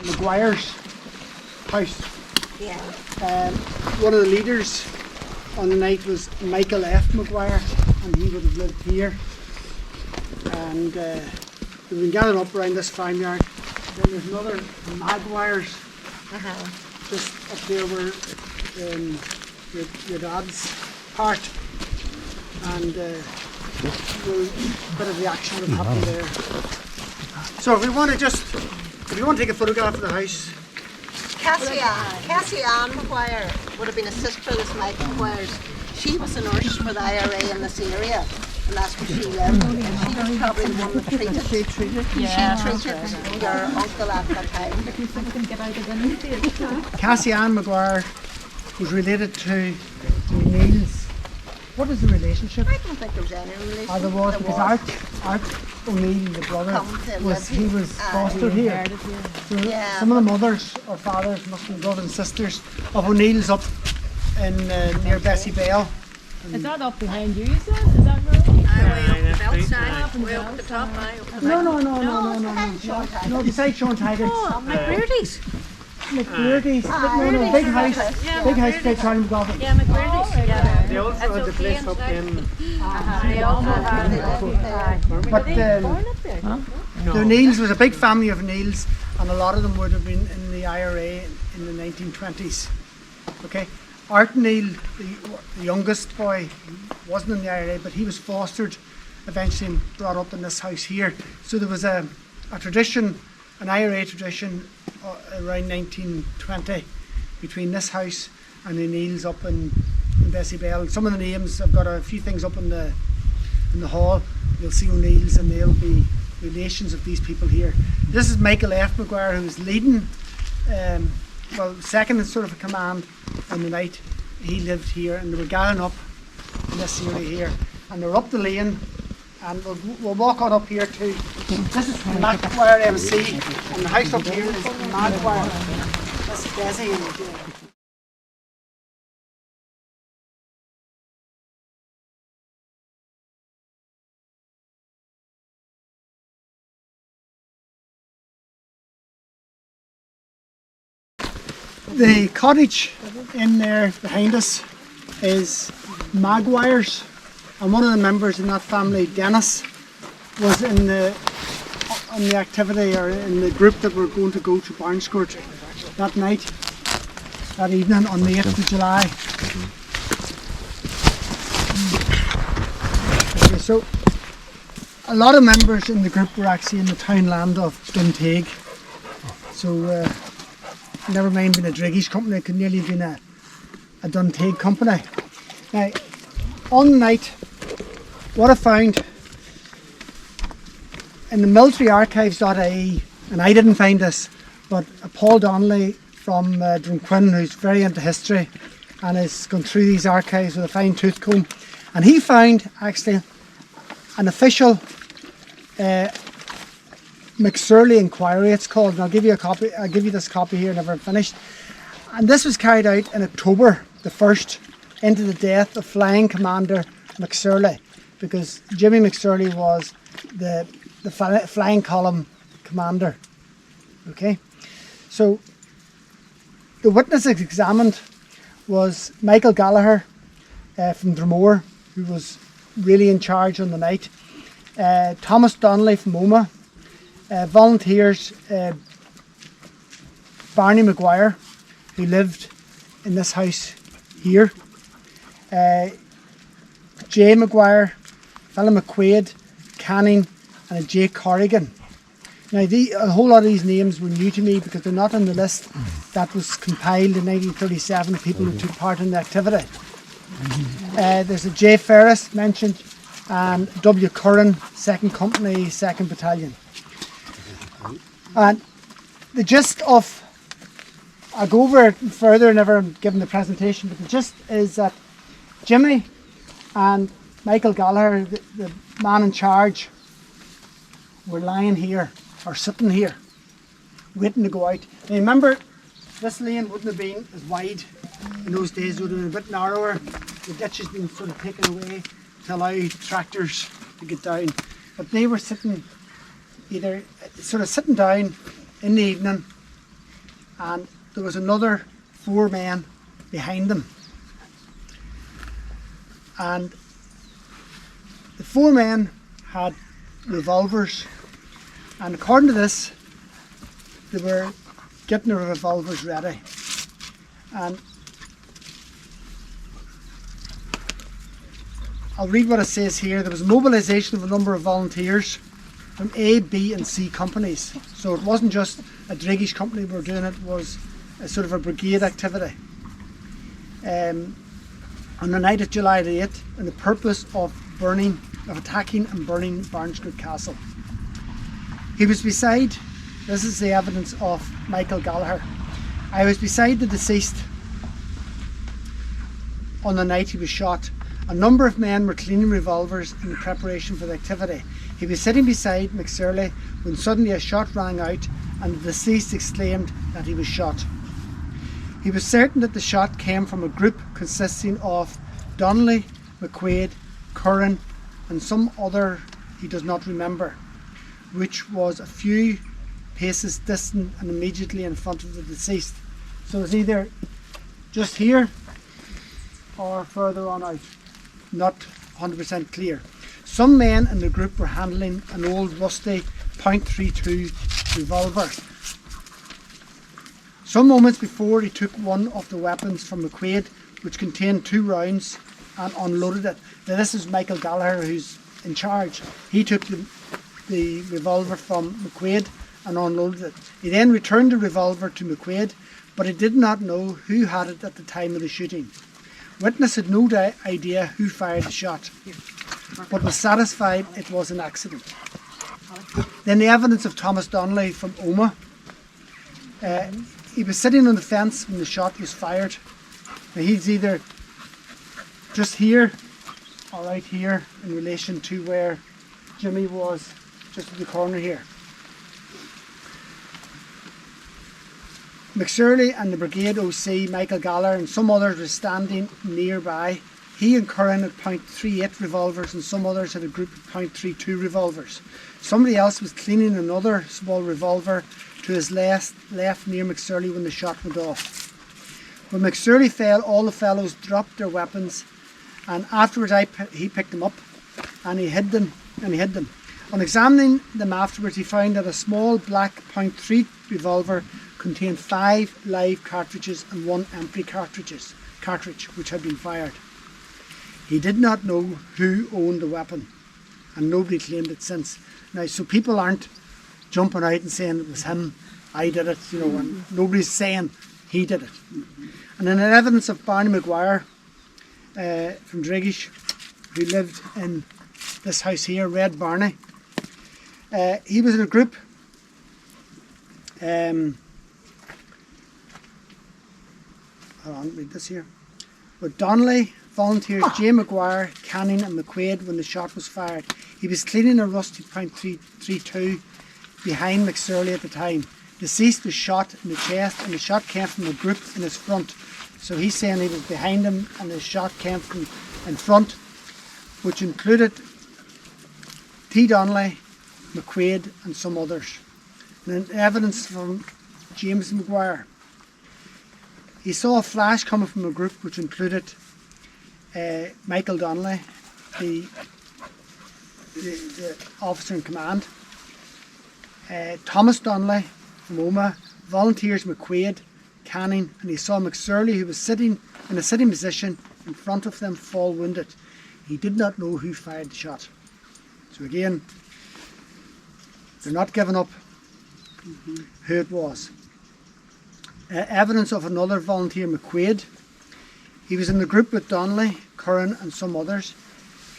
McGuire's house. Yeah. One of the leaders on the night was Michael F. McGuire, and he would have lived here. And we've been gathered up around this farmyard. Then there's another Maguire's just up there where your dad's part. And a bit of the action would have happened there. So if we want to take a photograph of the house. Cassie Ann McGuire would have been a sister of this Mike McGuire's. She was a nurse for the IRA in this area, and that's where she lived. And she was probably the one that treated. She treated your uncle at that time. Cassie Ann McGuire was related to O'Neill's. What is the relationship? I don't think there was any relation. There was, because Art O'Neill, the brother, he was fostered here. So some of the mothers or fathers must have been brothers and sisters of O'Neill's up in near Bessie Bell. Is that up behind you, is that right? Way up the belt side, way up the top. No, beside Sean Tigers. Oh, McBeardy's. McBeardy's. No, big house, big Charlie McGovern. Yeah, McBeardy's. Yeah. They also had the place up in... They also had But the O'Neills was a big family of O'Neills, and a lot of them would have been in the IRA in the 1920s. Okay, Art O'Neill, the youngest boy, wasn't in the IRA, but he was fostered eventually and brought up in this house here. So there was a tradition, an IRA tradition around 1920 between this house and the O'Neills up in Bessie Bell. And some of the names, I've got a few things up in the hall. You'll see O'Neills, and they'll be relations of these people here. This is Michael F. McGuire, who's leading, second in sort of a command in the night. He lived here, and they were gathering up in this area here, and they're up the lane, and we'll walk on up here too. This is McGuire MC, and the house up here is McGuire. This is Desi and the cottage in there behind us is Maguire's, and one of the members in that family, Dennis, was in the activity or in the group that were going to go to Barnscourt that night, that evening on the 8th of July. Okay, so a lot of members in the group were actually in the townland of Duntaig. So never mind being a Dregish company, it could nearly have been a Duntaig company. Now, on the night, what I found in the military archives.ie, and I didn't find this, but Paul Donnelly from Drumquin, who's very into history and has gone through these archives with a fine tooth comb, and he found actually an official McSorley inquiry, it's called, and I'll give you a copy. I'll give you this copy here, never finished. And this was carried out in October the 1st, into the death of Flying Commander McSorley, because Jimmy McSorley was the flying column commander. Okay, so the witnesses examined was Michael Gallagher from Dromore, who was really in charge on the night. Thomas Donnelly from Oma. Volunteers, Barney McGuire, who lived in this house here. Jay McGuire, Philip McQuaid, Canning, and Jay Corrigan. Now, a whole lot of these names were new to me because they're not on the list that was compiled in 1937, people who took part in the activity. There's a J. Ferris mentioned, and W. Curran, 2nd Company, 2nd Battalion. And the gist of, I'll go over it further, never given the presentation, but the gist is that Jimmy and Michael Gallagher, the man in charge, were lying here, or sitting here, waiting to go out. Now remember, this lane wouldn't have been as wide in those days, it would have been a bit narrower. The ditch has been sort of taken away to allow tractors to get down. But they were sitting, either sort of sitting down in the evening and there was another 4 men behind them. And the 4 men had revolvers, and according to this, they were getting their revolvers ready. And I'll read what it says here. There was mobilisation of a number of volunteers from A, B and C companies. So it wasn't just a Dregish company were doing it, was a sort of a brigade activity. On the night of July the 8th, in the purpose of attacking and burning Barnstead Castle. He was beside, this is the evidence of Michael Gallagher. I was beside the deceased on the night he was shot. A number of men were cleaning revolvers in preparation for the activity. He was sitting beside McSorley when suddenly a shot rang out and the deceased exclaimed that he was shot. He was certain that the shot came from a group consisting of Donnelly, McQuaid, Curran and some other he does not remember, which was a few paces distant and immediately in front of the deceased. So it's either just here or further on out. Not 100% clear. Some men in the group were handling an old rusty .32 revolver. Some moments before, he took one of the weapons from McQuaid, which contained 2 rounds, and unloaded it. Now this is Michael Gallagher who's in charge. He took the revolver from McQuaid and unloaded it. He then returned the revolver to McQuaid, but he did not know who had it at the time of the shooting. Witness had no idea who fired the shot, but was satisfied it was an accident. Then the evidence of Thomas Donnelly from Omagh. He was sitting on the fence when the shot was fired. Now he's either just here or right here in relation to where Jimmy was, just at the corner here. McSorley and the Brigade OC, Michael Gallagher and some others were standing nearby. He and Curran had .38 revolvers and some others had a group of .32 revolvers. Somebody else was cleaning another small revolver to his left near McSorley when the shot went off. When McSorley fell, all the fellows dropped their weapons, and afterwards he picked them up and he hid them. On examining them afterwards, he found that a small black .3 revolver contained 5 live cartridges and 1 empty cartridge which had been fired. He did not know who owned the weapon, and nobody claimed it since. Now, so people aren't jumping out and saying it was him, I did it, you know, and nobody's saying he did it. And then evidence of Barney Maguire from Dregish, who lived in this house here, Red Barney. He was in a group. Hold on, read this here. With Donnelly, volunteers J. Maguire, Canning and McQuaid when the shot was fired. He was cleaning a rusty .32 behind McSorley at the time. Deceased was shot in the chest and the shot came from a group in his front. So he's saying he was behind him and the shot came from in front, which included T. Donnelly, McQuaid and some others. And then evidence from James Maguire. He saw a flash coming from a group which included Michael Donnelly, the officer in command, Thomas Donnelly from Omagh, volunteers McQuaid, Canning, and he saw McSorley, who was sitting in a sitting position in front of them, fall wounded. He did not know who fired the shot. So again, they're not giving up who it was. Evidence of another volunteer, McQuaid. He was in the group with Donnelly, Curran and some others.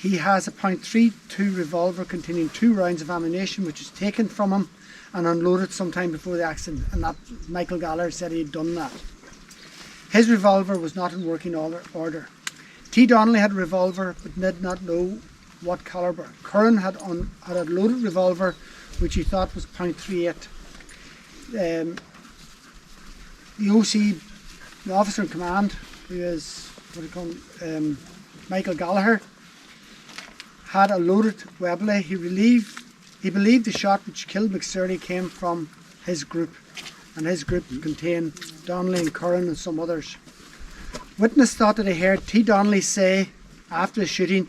He has a .32 revolver containing 2 rounds of ammunition which was taken from him and unloaded sometime before the accident, and that Michael Gallagher said he had done that. His revolver was not in working order. T. Donnelly had a revolver but did not know what calibre. Curran had a loaded revolver which he thought was .38. The OC, the officer in command, who is Michael Gallagher, had a loaded Webley. He believed the shot which killed McSorley came from his group, and his group contained Donnelly and Curran and some others. Witness thought that he heard T. Donnelly say after the shooting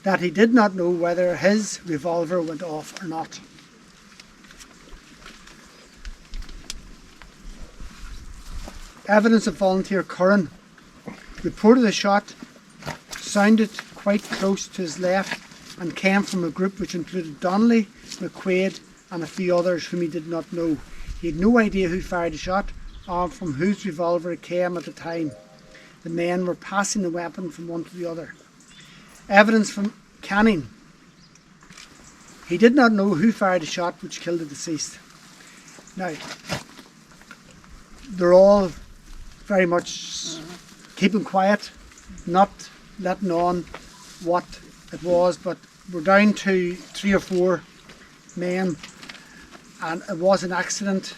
that he did not know whether his revolver went off or not. Evidence of volunteer Curran reported the shot sounded quite close to his left and came from a group which included Donnelly, McQuaid and a few others whom he did not know. He had no idea who fired the shot or from whose revolver it came at the time. The men were passing the weapon from one to the other. Evidence from Canning. He did not know who fired the shot which killed the deceased. Now, they're all very much keeping quiet, not letting on what it was, but we're down to 3 or 4 men, and it was an accident.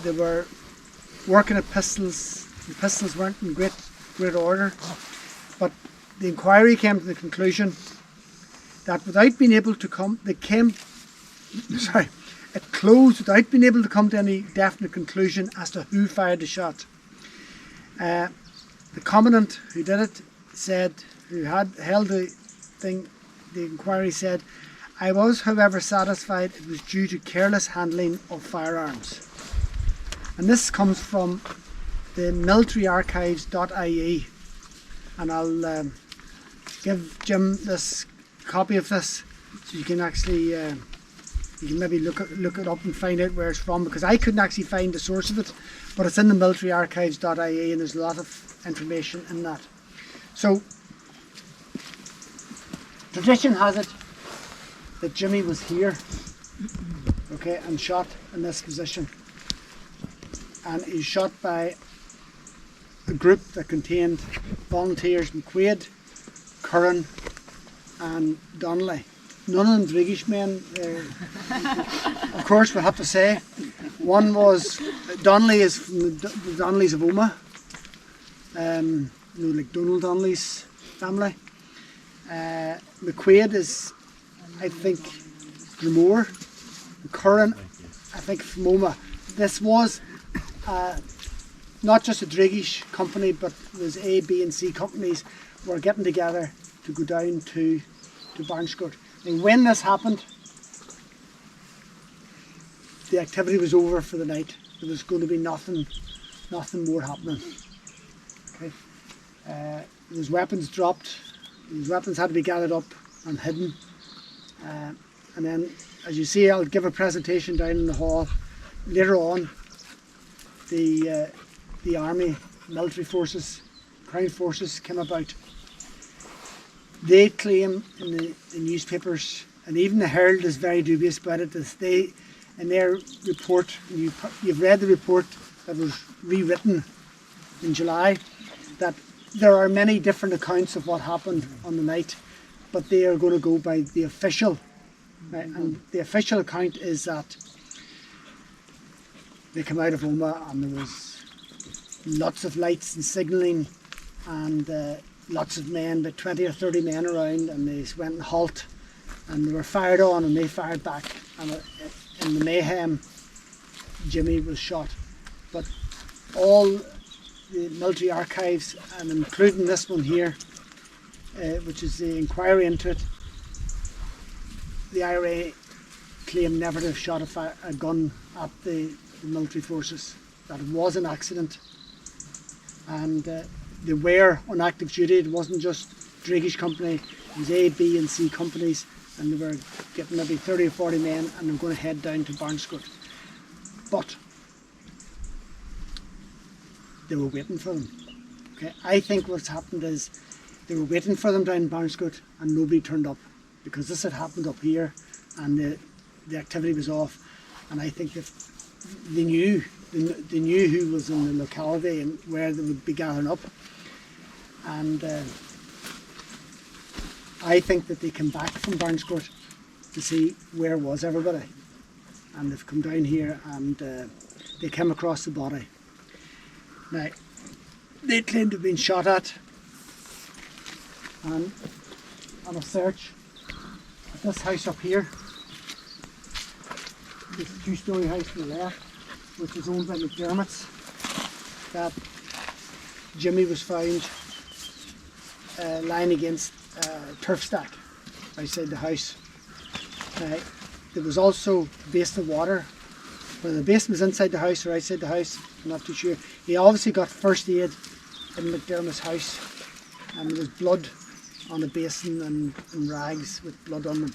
They were working at pistols. The pistols weren't in great order, but the inquiry came to the conclusion that without being able to it closed without being able to come to any definite conclusion as to who fired the shot. The commandant who did it said, who had held the thing, the inquiry said, "I was, however, satisfied it was due to careless handling of firearms." And this comes from the militaryarchives.ie, and I'll give Jim this copy of this so you can actually you can maybe look it up and find out where it's from, because I couldn't actually find the source of it, but it's in the militaryarchives.ie and there's a lot of information in that. So tradition has it that Jimmy was here, okay, and shot in this position, and he's shot by a group that contained volunteers McQuaid, Curran and Donnelly. None of them Dregish men, of course, we'll have to say. One was, Donnelly is from the Donnellys of Omagh, like Donald Donnelly's family. McQuaid is, I think, Glamore. Curran, I think, from Omagh. This was not just a Dregish company, but there's A, B and C companies were getting together to go down to Barnscourt. And when this happened, the activity was over for the night. There was going to be nothing more happening. Okay. There was weapons dropped. These weapons had to be gathered up and hidden. And then, as you see, I'll give a presentation down in the hall. Later on, the army, military forces, Crown forces came about. They claim in the newspapers, and even the Herald is very dubious about it, that they, in their report, you've read the report that was rewritten in July, that there are many different accounts of what happened on the night, but they are going to go by the official. Right? And the official account is that they came out of Omagh and there was lots of lights and signalling and lots of men, about 20 or 30 men around, and they went and halt and they were fired on and they fired back, and in the mayhem Jimmy was shot. But all the military archives, and including this one here, which is the inquiry into it, the IRA claim never to have shot a gun at the military forces, that it was an accident, and they were on active duty. It wasn't just Dregish company, it was A, B and C companies, and they were getting maybe 30 or 40 men and they were going to head down to Barnscourt. But they were waiting for them. Okay, I think what's happened is they were waiting for them down in Barnscourt and nobody turned up, because this had happened up here and the activity was off, and I think that they knew who was in the locality and where they would be gathering up, and I think that they came back from Barnscourt to see where was everybody, and they've come down here and they came across the body. Now, they claim to have been shot at, and on a search at this house up here, this two-storey house to the left, which is owned by McDermott's, that Jimmy was found lying against a turf stack outside the house. There was also a basin of water. Whether the basin was inside the house or outside the house, I'm not too sure. He obviously got first aid in McDermott's house, and there was blood on the basin and rags with blood on them.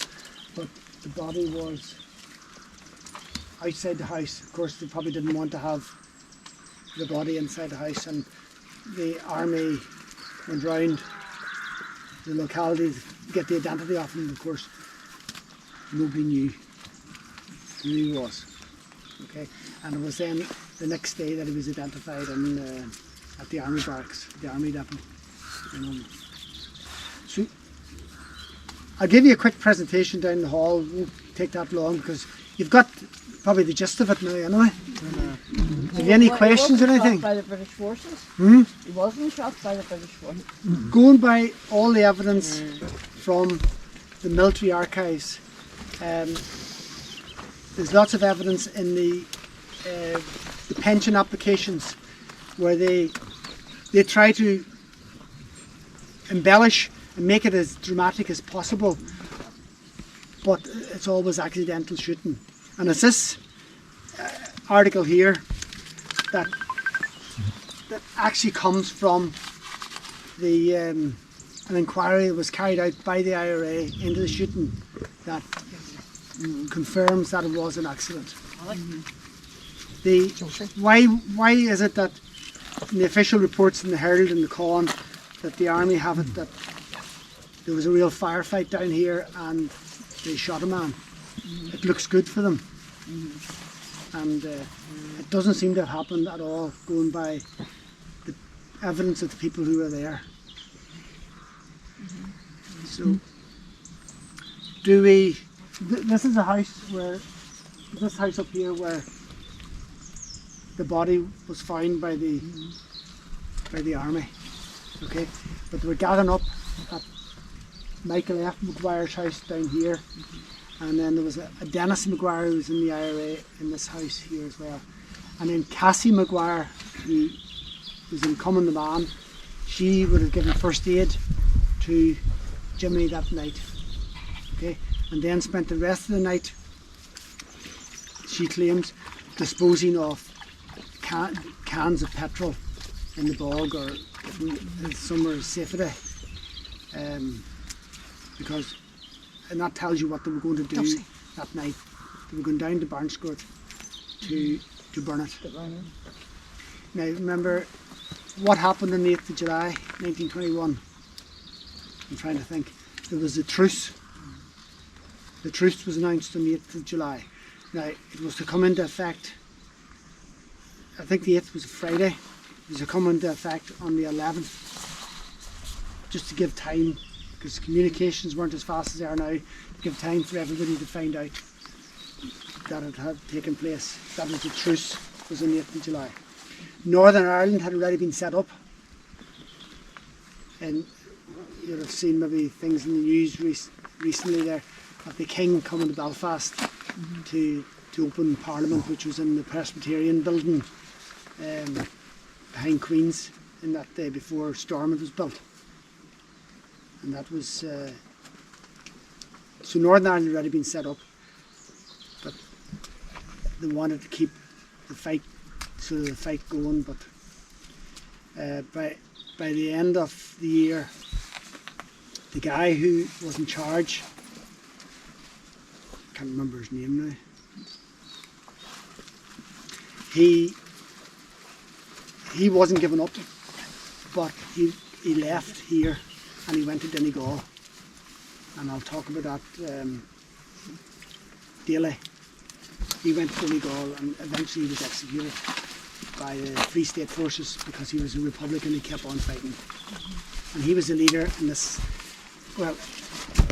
But the body was outside the house. Of course, they probably didn't want to have the body inside the house, and the army went round the locality to get the identity of him. Of course, nobody knew who he was. Okay, and it was then the next day that he was identified at the army barracks, the army depot. So I'll give you a quick presentation down the hall. It won't take that long because you've got probably the gist of it now, anyway. Have you any questions or anything? He wasn't shot by the British forces. He wasn't shot by the British forces. Going by all the evidence from the military archives, there's lots of evidence in the pension applications where they try to embellish and make it as dramatic as possible, but it's always accidental shooting. And it's this article here that actually comes from the an inquiry that was carried out by the IRA into the shooting that confirms that it was an accident. Why is it that in the official reports in the Herald and the Con that the army have it that there was a real firefight down here and they shot a man? It looks good for them, and it doesn't seem to have happened at all, going by the evidence of the people who were there. So, this is a house where, this house up here where the body was found by the army. Okay, but they were gathering up at Michael F. McGuire's house down here, and then there was a Dennis McGuire who was in the IRA in this house here as well, and then Cassie McGuire, who was in Common the Man, she would have given first aid to Jimmy that night. Okay, and then spent the rest of the night, she claims, disposing of cans of petrol in the bog or somewhere safety, because, and that tells you what they were going to do that night. They were going down to Barnscourt to burn it. Now remember what happened on the 8th of July 1921. I'm trying to think. There was a truce. The truce was announced on the 8th of July. Now it was to come into effect, I think the 8th was a Friday. It was to come into effect on the 11th, just to give time, because communications weren't as fast as they are now, to give time for everybody to find out that it had taken place. That was the truce, was on the 8th of July. Northern Ireland had already been set up, and you'll have seen maybe things in the news recently there of the King coming to Belfast to open Parliament, which was in the Presbyterian building behind Queen's in that day before Stormont was built. And that was so Northern Ireland had already been set up, but they wanted to keep the fight going. But by the end of the year, the guy who was in charge, I can't remember his name now, he wasn't giving up, but he left here and he went to Donegal, and I'll talk about that daily. He went to Donegal and eventually he was executed by the Free State forces because he was a Republican. He kept on fighting, and he was the leader in this, well,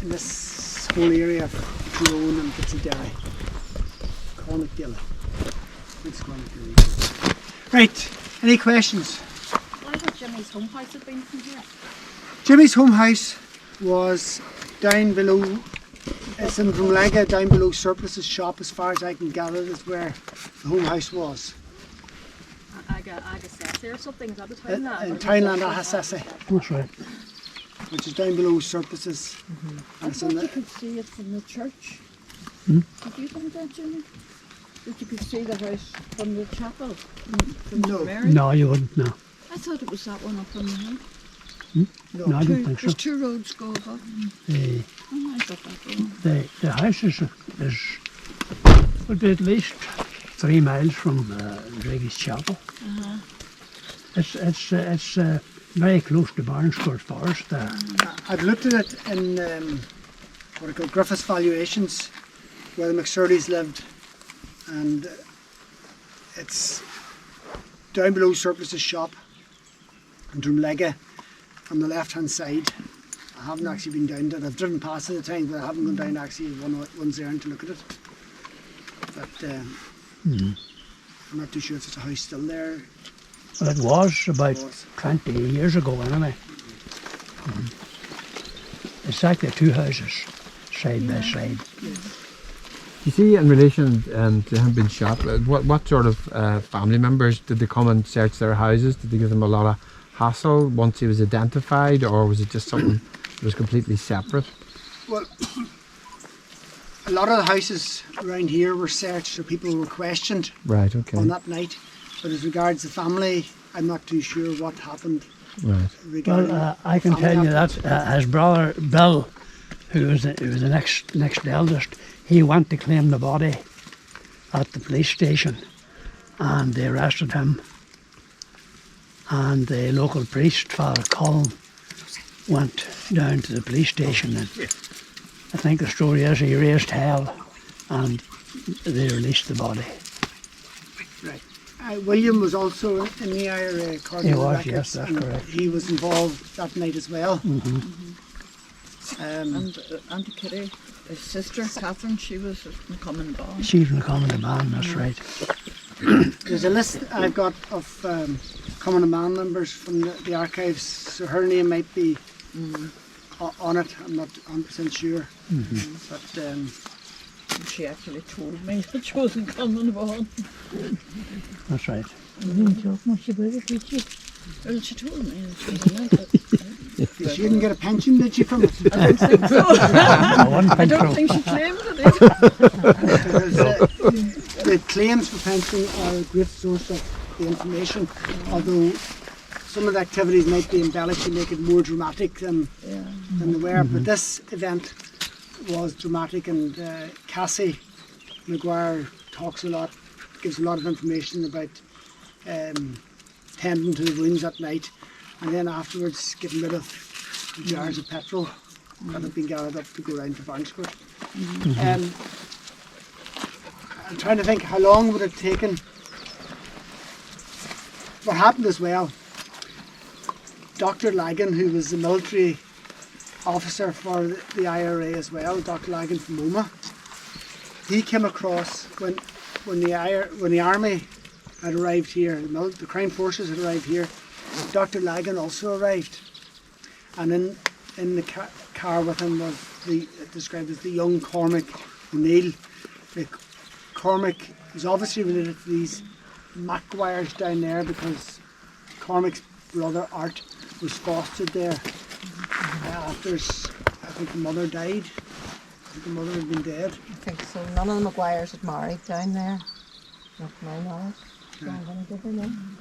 in this whole area of Tyrone and bits of Derry. Cornick Dilla. Right, any questions? What about Jimmy's home house had been from here? Jimmy's home house was down below, it's in Drumlega, down below Surplus's shop, as far as I can gather, is where the home house was. like a Agassese or something. Is that the Townland? In Townland, Agassese, That's right. which is down below surplices. I And it's in thought you the, could see it from the church. Did you think that, Jimmy? That you could see the house from the chapel? From No. Mary? No, you wouldn't, no. I thought it was that one up on the hill. No, I don't think so. There's two roads go above. The, Oh, I got that wrong. the house is would be at least 3 miles from Dregish Chapel. It's very close to Barnscourt Forest there. I've looked at it in what I call Griffith's valuations, where the McSorleys lived, and it's down below Surplus's shop in Drumlega on the left hand side. I haven't actually been down to it. I've driven past it at times, but I haven't gone down actually one's errand to look at it. But I'm not too sure if there's a house still there. Well, it was about It was. 20 years ago anyway. It's actually 2 houses side by side. You see, in relation to him being shot, what sort of family members did they come and search their houses? Did they give them a lot of hassle once he was identified, or was it just something that was completely separate? Well, a lot of the houses around here were searched, so people were questioned Right, okay. on that night. But as regards the family, I'm not too sure what happened. Right. Regarding Well, I can family tell you after- that his brother Bill, who was the next eldest, he went to claim the body at the police station, and they arrested him. And the local priest, Father Cullen, went down to the police station, and I think the story is he raised hell, and they released the body. Right. William was also in the IRA according He to the was, records, yes, that's and correct. he was involved that night as well. And Auntie Kitty, his sister Catherine, she was in common bond. She's in the common man, that's right. There's a list I've got of common man members from the archives, so her name might be on it. I'm not 100% sure, but She actually told me that she wasn't common bond. That's right. Well, she told me that she was in it. she didn't get a pension, did she, from it? I don't think so. I wouldn't I think don't so. think she claimed it either. Because, the claims for pension are a great source of the information, although some of the activities might be embellished to make it more dramatic than they were. But this event was dramatic, and Cassie Maguire talks a lot, gives a lot of information about tending to the wounds that night, and then afterwards getting rid of jars of petrol that had been gathered up to go round to Barnscourt. I'm trying to think how long would it have taken. What happened as well, Dr. Lagan, who was the military officer for the IRA as well, Dr. Lagan from Omagh, he came across when the army had arrived here, the Crown Forces had arrived here, Dr. Lagan also arrived, and in the car with him was described as the young Cormac O'Neill. Cormac is obviously related to these Maguires down there because Cormac's brother Art was fostered there after, I think the mother died. I think the mother had been dead. I think so. None of the Maguires had married down there. Not to my knowledge. I'm going to give her name.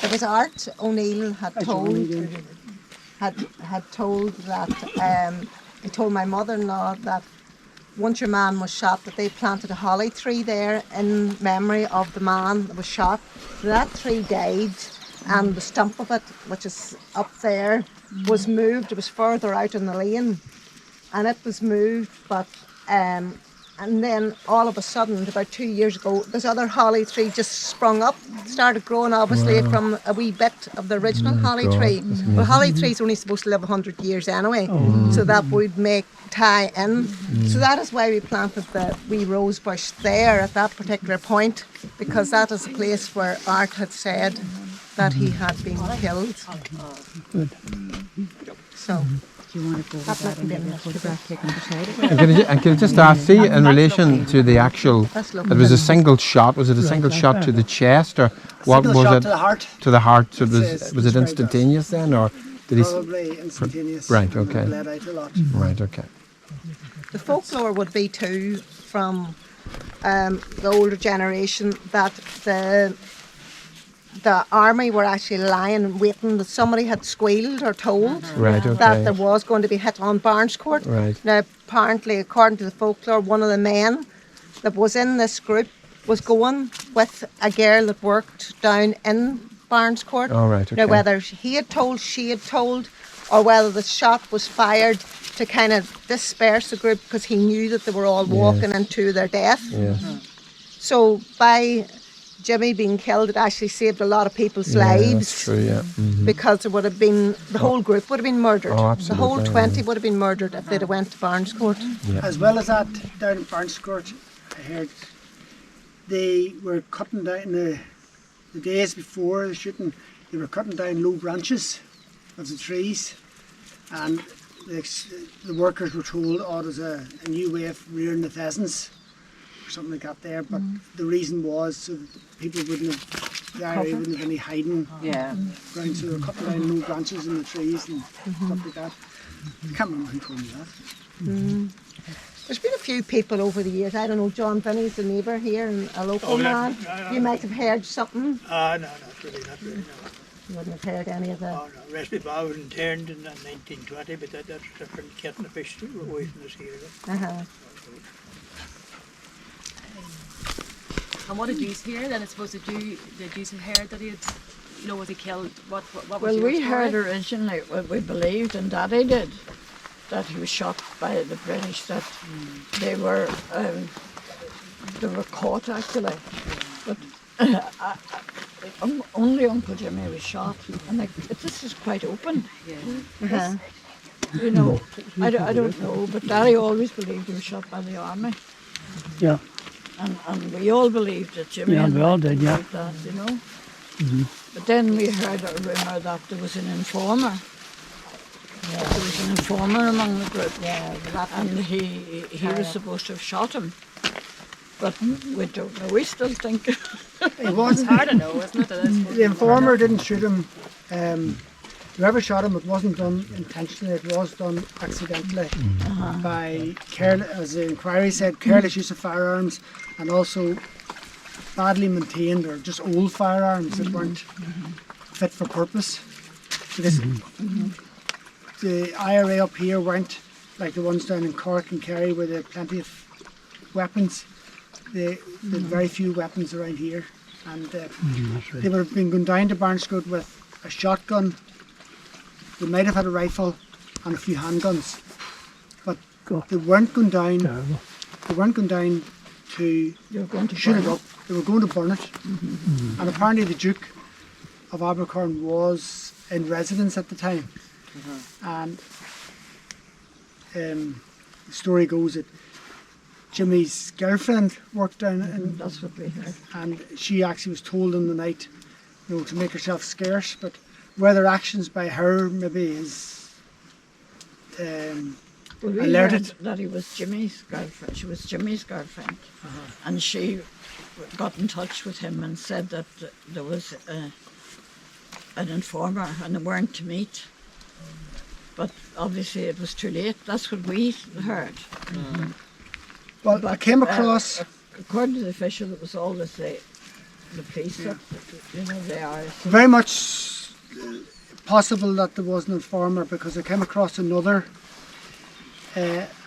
It was Art O'Neill had told that he told my mother-in-law that once your man was shot, that they planted a holly tree there in memory of the man that was shot. That tree died, and the stump of it, which is up there, was moved. It was further out in the lane, and it was moved, but and then all of a sudden, about 2 years ago, this other holly tree just sprung up, started growing obviously from a wee bit of the original holly tree. But holly tree's only supposed to live 100 years anyway, so that would make tie in. So that is why we planted the wee rose bush there at that particular point, because that is a place where Art had said that he had been killed. Good. So Do you want to go with that and get your photograph taken beside it? And can I just ask, see, in relation to the actual, that's it lovely. was a single shot. Was it a single like shot that. to the chest, or what Single was shot it? to the heart, To the heart. So it It's, was it it's very instantaneous then, or did he? probably instantaneous. Right, and okay. bled out a lot. Right. Okay. The folklore would be too from the older generation that the army were actually lying waiting that somebody had squealed or told Right. that Okay. there was going to be hit on Barnescourt. Right. Now apparently, according to the folklore, one of the men that was in this group was going with a girl that worked down in Barnescourt. All right. Okay. Now whether he had told, she had told, or whether the shot was fired to kind of disperse the group because he knew that they were all walking Yes. into their death. Yes. So by Jimmy being killed, it actually saved a lot of people's Yeah, lives. that's true. Yeah. Mhm. Because there would have been, the whole group would have been murdered. Oh, The whole absolutely, 20 yeah. would have been murdered if they'd have went to Barnescourt. As well as that, down in Barnescourt, I heard they were cutting down the days before the shooting. They were cutting down low branches of the trees, and the workers were told, "Oh, there's a new way of rearing the pheasants," or something like that there. But the reason was so that people wouldn't have, the IRA wouldn't have any hiding Yeah. ground, so they were cutting down low branches in the trees and stuff like that. I can't remember who told me that. There's been a few people over the years. I don't know, John Finney's the neighbour here and a local man. You might have heard something. No, not really, no. You wouldn't have heard any of the... Oh, no, Recipe Bar was interned in 1920, but that's different, getting the fish away from this area. Uh-huh. And what did you hear then? I suppose did you have heard that he had, was he killed? What was Well, your we story? heard originally, well, we believed, and Daddy did, that he was shot by the British, that they were caught actually. But only Uncle Jimmy was shot, and this is quite open. Uh-huh. You know, I don't know, but Daddy always believed he was shot by the army, Yeah. and we all believed that Jimmy. Yeah, and we all Mike did, yeah. believed that, you know. But then we heard a rumour that there was an informer. There was an informer among the group, and he was supposed to have shot him. But we don't know. We still think. It It's wasn't. hard to know, isn't it? The informer didn't shoot him. Whoever shot him, it wasn't done intentionally. It was done accidentally by as the inquiry said, careless use of firearms, and also badly maintained or just old firearms that weren't fit for purpose. Because the IRA up here weren't like the ones down in Cork and Kerry, where they had plenty of weapons. They had very few weapons around here, and That's right. they would have been going down to Barnescourt with a shotgun. They might have had a rifle and a few handguns, but God. they weren't going down. Terrible. They weren't going down to You're going to shoot burn it up. They were going to burn it. And apparently the Duke of Abercorn was in residence at the time, and the story goes that Jimmy's girlfriend worked down in, That's what we heard. and she actually was told in the night, to make herself scarce. But whether actions by her maybe is Well, we alerted. heard that he was Jimmy's girlfriend. She was Jimmy's girlfriend, and she got in touch with him and said that there was an informer and they weren't to meet. But obviously it was too late. That's what we heard. well, I came across. According to the official, it was always the police that, they are. Very much possible that there was an informer, because I came across another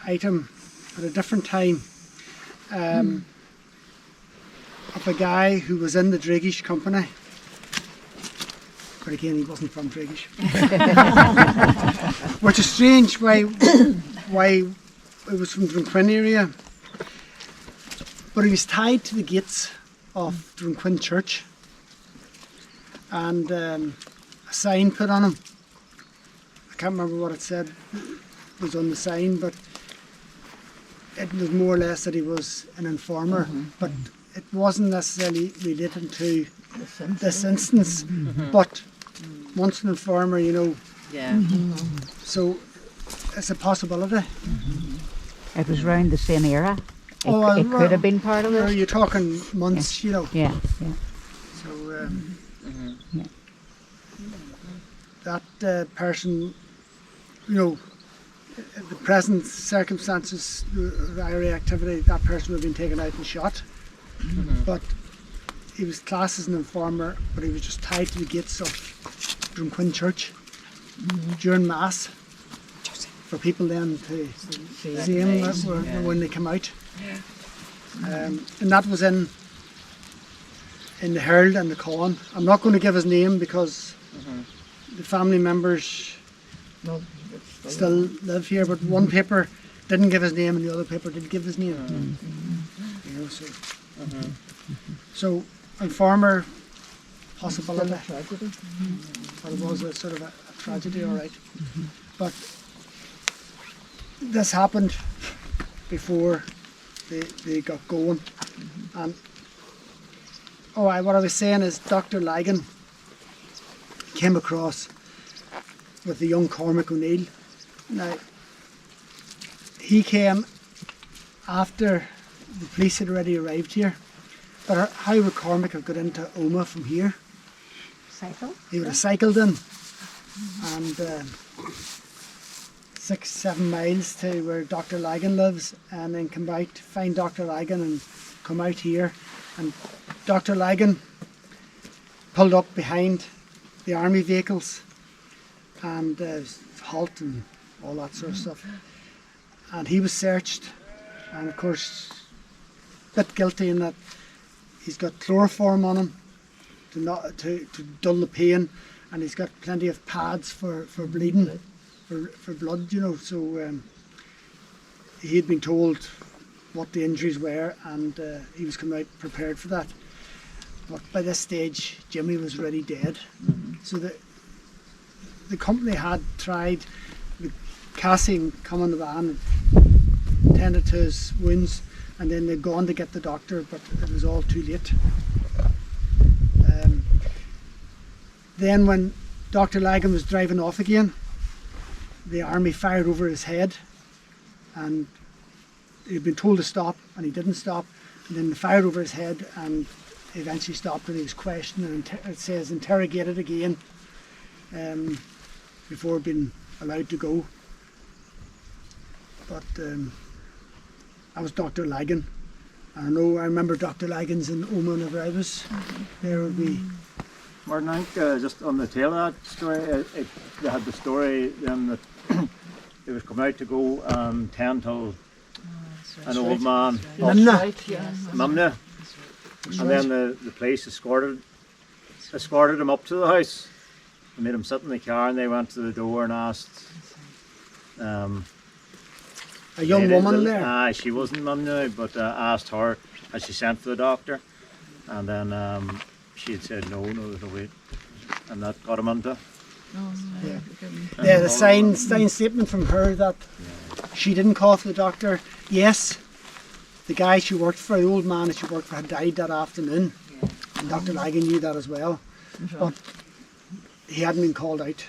item at a different time of a guy who was in the Dregish company. But again, he wasn't from Dregish. Which is strange why it was from Drunquin area. But he was tied to the gates of Drunquin Church, and a sign put on him. I can't remember what it said was on the sign, but it was more or less that he was an informer, but it wasn't necessarily related to this instance. But once an informer, you know, Yeah. so it's a possibility. It was around the same era. It, Oh, it could have been part of Are it. you talking months, you know? Yeah, yeah. So Yeah. that person, you know, the present circumstances, the IRA activity, that person would have been taken out and shot. But he was classed as an informer, but he was just tied to the gates of Drumquin Church during Mass for people then to see him when they come out. And that was in the Herald and the Colin. I'm not going to give his name because the family members still live here, but one paper didn't give his name and the other paper did give his name. You know, so informer possibility, but it was a sort of a tragedy, all right. But this happened before they got going, and what I was saying is Dr. Ligon came across with the young Cormac O'Neill. Now, he came after the police had already arrived here, but how would Cormac have got into Oma from here? Cycle? He would have cycled in, and 6-7 miles to where Dr. Ligon lives, and then come out, find Dr. Ligon and come out here. And Dr. Ligon pulled up behind the army vehicles and halt and all that sort of stuff. And he was searched, and of course, a bit guilty in that he's got chloroform on him to dull the pain, and he's got plenty of pads for bleeding, for blood, you know. So he had been told what the injuries were, and he was coming out prepared for that. But by this stage, Jimmy was already dead. So the company had tried, Cassie come in the van and tended to his wounds, and then they'd gone to get the doctor, but it was all too late. Then when Dr. Ligon was driving off again, the army fired over his head, and he'd been told to stop and he didn't stop, and then they fired over his head and he eventually stopped, and he was questioned and it says interrogated again before being allowed to go. But that was Dr. Ligon. I remember Dr. Ligon's in Oma whenever I was there. Would be Martin, I think just on the tail of that story, they had the story then that it was coming out to go and tend to an old man, Mumna, and then the police escorted him up to the house and made him sit in the car, and they went to the door and asked a young woman there. She wasn't Mumna, but asked her, had she sent for the doctor, and then she had said no, there's no way, and that got him into. The signed statement from her that she didn't call for the doctor. Yes, the guy she worked for, the old man that she worked for, had died that afternoon, and Dr. Ligon knew that as well. But he hadn't been called out,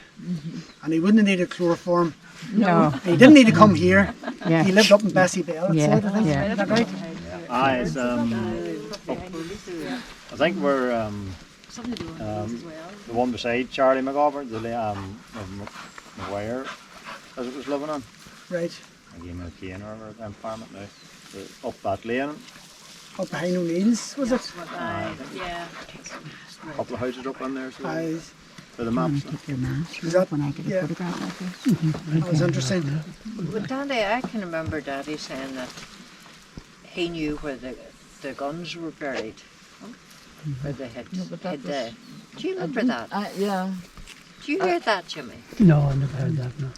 and he wouldn't have needed chloroform. No. He didn't need to come here. Yeah. He lived up in Bessie Bell. Yeah. I think. Yeah. Is that right? It's, I think we're Something to do with these as well. the one beside Charlie McGovern, the McGuire, as it was living on. Right. Again, McCain or them farming now. Up that lane, Up behind O'Neill's, was it? Yeah. a couple of houses up on there. So Aye. for the maps. Take your mask Is that- off when I get a yeah. photograph like this. That was interesting. Well, Daddy, I can remember Daddy saying that he knew where the guns were buried, where they had but that hid was- the. Do you remember that? Yeah. Do you hear that, Jimmy? No, I never heard that, no.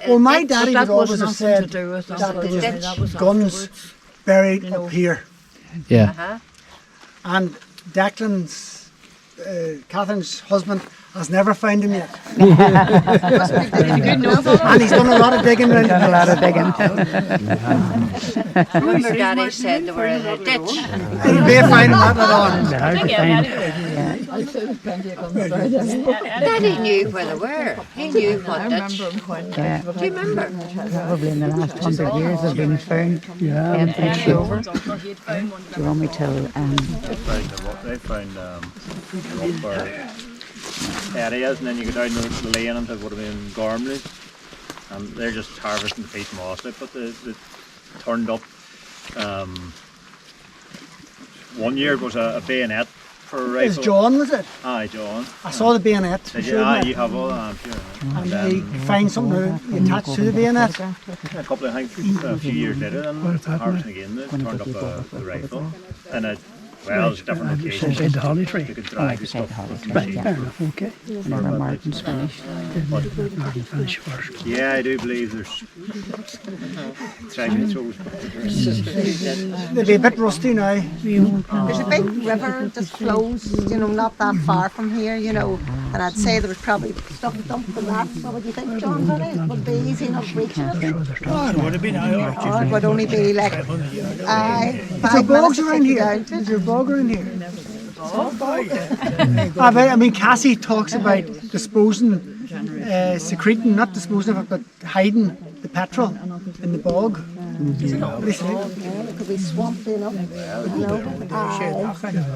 Well, my it's- daddy But would that was always have nothing said to do with that that. there was That was guns afterwards. buried You know. up here. Yeah. Uh-huh. And Declan's, Catherine's husband, has never found him yet. And he's done a lot of digging. Done a lot of digging. Remember Daddy said they were in a ditch. He may find him that on. They're hard to find. I said there's plenty of guns buried there. Daddy knew where they were. He knew what I ditch. remember him pointing Yeah. out. Do you remember? Probably in the last 100 years have been found. Yeah. And pretty sure. Uncle, he'd found one. Do you want me to They found upper areas, and then you go down the lane into what would have been Gormley, and they're just harvesting the peat moss out, but they turned up. One year it was a bayonet for a It was rifle. John, was it? Aye, John. I saw the bayonet. Did you? showed Aye, me. you have all that, I'm sure. And they find something attached to the bayonet. A couple of, I think, a few years later, then harvesting again, they turned up a rifle. And well, there's different locations. Inside the holly tree. They could drag the stuff. Right, fair enough, okay. whenever Martin's finished? Martin finish first. Yeah, I do believe there's dragging throws. They'll be a bit rusty now. There's a big river that flows, not that far from here, and I'd say there was probably stuff dumped in that. So what do you think, John, honey? It would be easy enough reaching it. Oh, it would have been Oh, it would only be like, Is there 5 bogs minutes to around take you here? down to Is it. there a bog around here? I mean, Cassie talks about disposing, secreting, not disposing of it, but hiding the petrol in the bog. What do you think? It could be swampy enough,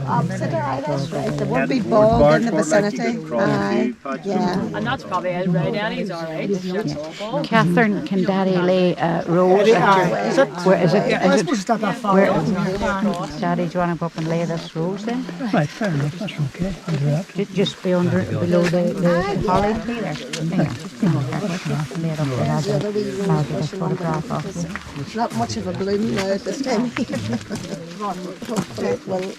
opposite Irish, right? There would be bog in the vicinity. Yeah. And that's probably it, right, Daddy? It's all right. That's all ball. Catherine, can Daddy lay rose at your... Is it? Where is it? I Is suppose it's not that far. where, Daddy, do you want to go up and lay this rose then? Right, fair enough, that's okay. I'll do that. Just below the holly tree there. Lay it up there, I'll get a photograph of you. It's not much of a bloom now at this time of year. Hopefully it will.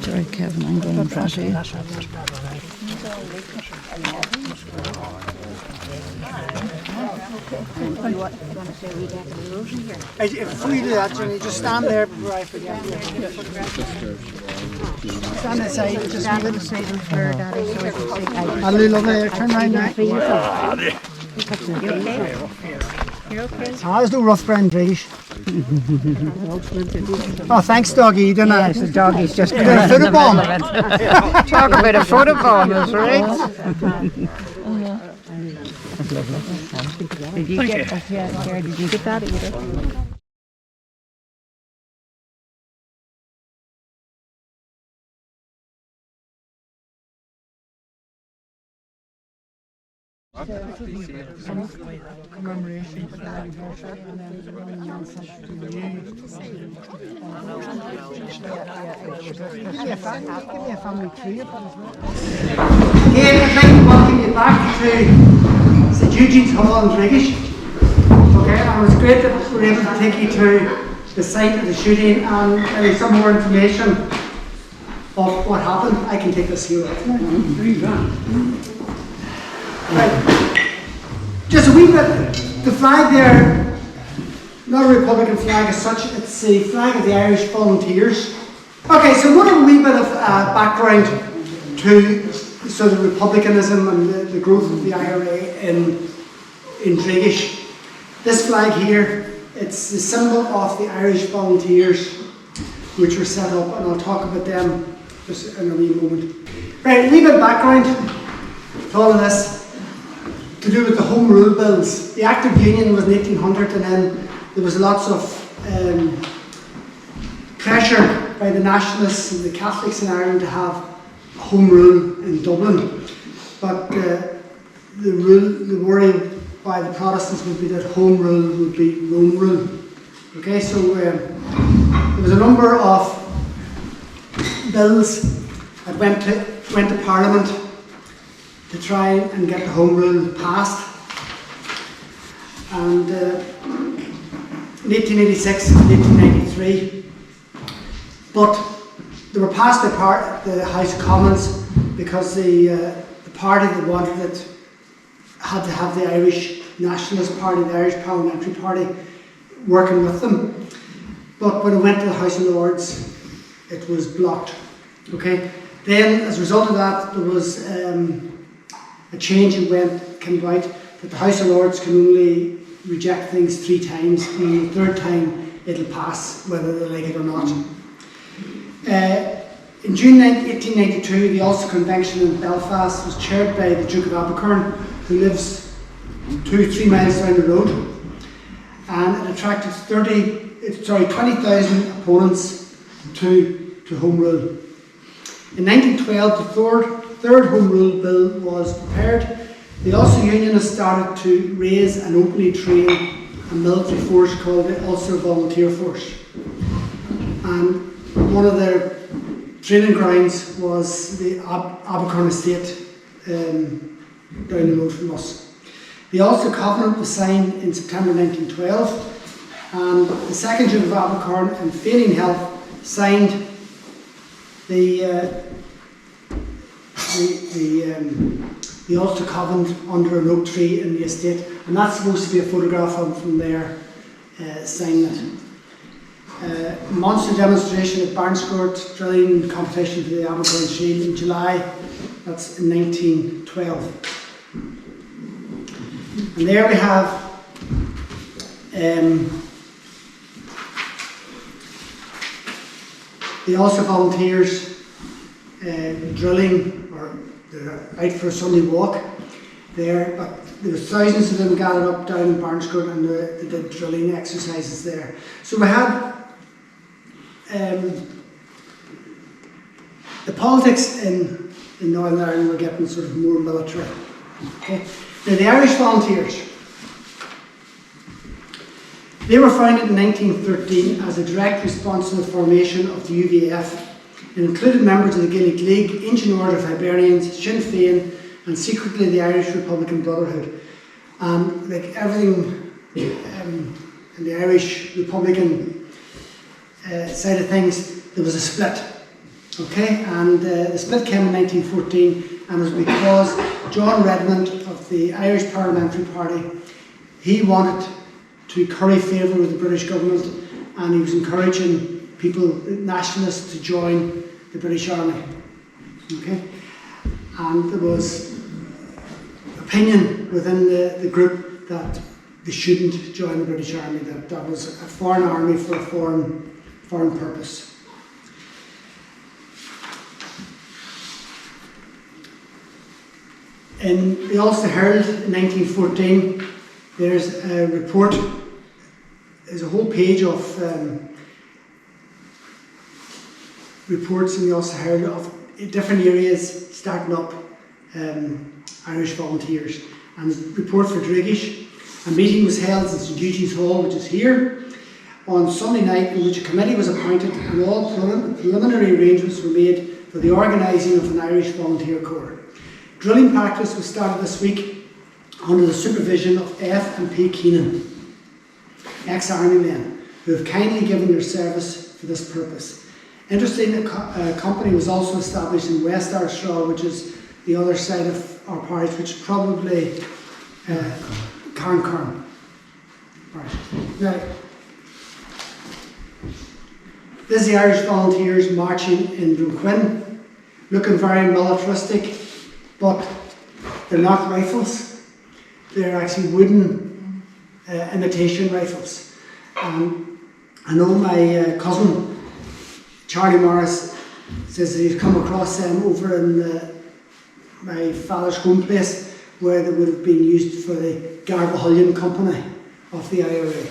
Sorry, Kevin, I'm going in front of you. Before you do that, Jenny, just stand there before I forget. Stand aside, just Stand on the side of her, Daddy, so we can see. I'll do lovely there. Turn around now. You're okay? There's no rough ground, Dregish. Oh, thanks, doggy. You didn't Yes, the doggy's just You got a photobomb. Talk about a photobomb, that's right. That's lovely. Did you get that? Yeah, Sarah, did you get that either? Give me a family tree. Again, I'd like to welcome you back to St Eugene's Hall in Dregish. Okay, and it was great that we were able to take you to the site of the shooting and maybe some more information of what happened. I can take this here. Right. Just a wee bit, the flag there, not a Republican flag as such, it's the flag of the Irish Volunteers. Okay, so what a wee bit of background to sort of republicanism and the growth of the IRA in Dregish. This flag here, it's the symbol of the Irish Volunteers which were set up, and I'll talk about them just in a wee moment. Right, a wee bit of background to all of this, to do with the Home Rule Bills. The Act of Union was in 1800, and then there was lots of pressure by the nationalists and the Catholics in Ireland to have Home Rule in Dublin. But the worry by the Protestants would be that Home Rule would be Rome Rule. Okay, so there was a number of bills that went to Parliament to try and get the Home Rule passed. And in 1886 and 1893, but they were passed by the House of Commons because the party that wanted it had to have the Irish Nationalist Party, the Irish Parliamentary Party, working with them. but when it went to the House of Lords, it was blocked. Okay. Then, as a result of that, there was a change came about that the House of Lords can only reject things 3 times, and the 3rd time it'll pass, whether they like it or not. In June 1892, the Ulster Convention in Belfast was chaired by the Duke of Abercorn, who lives 2-3 miles down the road, and it attracted 20,000 opponents to Home Rule. In 1912, the third Home Rule Bill was prepared. The Ulster Unionists started to raise and openly train a military force called the Ulster Volunteer Force. And one of their training grounds was the Abercorn estate down the road from us. The Ulster Covenant was signed in September 1912, and the second Duke of Abercorn, in failing health, signed the Ulster Covenant under an oak tree in the estate, and that's supposed to be a photograph of him from there signing it. Monster demonstration at Barnscourt, drilling competition for the Abercorn Shield in July, that's in 1912. And there we have the Ulster volunteers drilling, or they're out for a Sunday walk there, but there were thousands of them gathered up down in Barnscourt, and they did drilling exercises there. So we had the politics in Northern Ireland were getting sort of more military. Okay? Now the Irish Volunteers, they were founded in 1913 as a direct response to the formation of the UVF. It included members of the Gaelic League, Ancient Order of Hibernians, Sinn Féin, and secretly the Irish Republican Brotherhood. And like everything in the Irish Republican side of things, there was a split. Okay, and the split came in 1914, and it was because John Redmond of the Irish Parliamentary Party, he wanted to curry favour with the British government, and he was encouraging people, nationalists, to join the British Army. Okay, and there was opinion within the group that they shouldn't join the British Army, that was a foreign army for a foreign purpose. In the Ulster Herald in 1914, there's a report, there's a whole page of reports in the Ulster Herald of different areas starting up Irish volunteers. And the report for Dregish, a meeting was held in St Eugene's Hall, which is here, on Sunday night, in which a committee was appointed and all preliminary arrangements were made for the organising of an Irish volunteer corps. Drilling practice was started this week under the supervision of F and P Keenan, ex-army men, who have kindly given their service for this purpose. Interestingly, a company was also established in West Ayrstraw, which is the other side of our parish, which is probably Carn. Right. Now, this is the Irish Volunteers marching in Drumquin, looking very militaristic, but they're not rifles. They're actually wooden imitation rifles. I know my cousin Charlie Morris says that he's come across them over in my father's home place, where they would have been used for the Garvahullion Company of the IRA.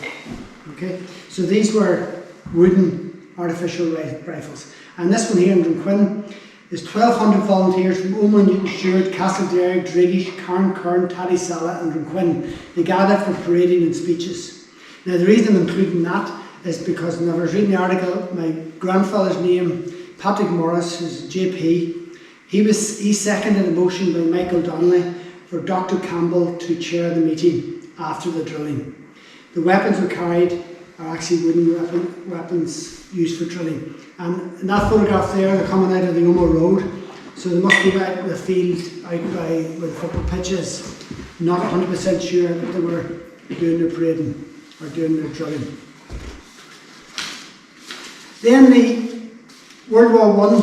Okay, so these were wooden artificial rifles. And this one here in Drumquin is 1,200 volunteers from Omagh, Newton Stewart, Castlederry, Dregish, Kern, Tattysala and Drumquin. They gathered for parading and speeches. Now the reason I'm including that is because when I was reading the article, my grandfather's name, Patrick Morris, who's JP, he seconded a motion by Michael Donnelly for Dr. Campbell to chair the meeting after the drilling. The weapons were carried are actually wooden weapons used for drilling. And in that photograph there, they're coming out of the Omagh Road, so they must be out in the field, out by where the football pitch is. Not 100% sure that they were doing their parading or doing their drilling. Then the World War I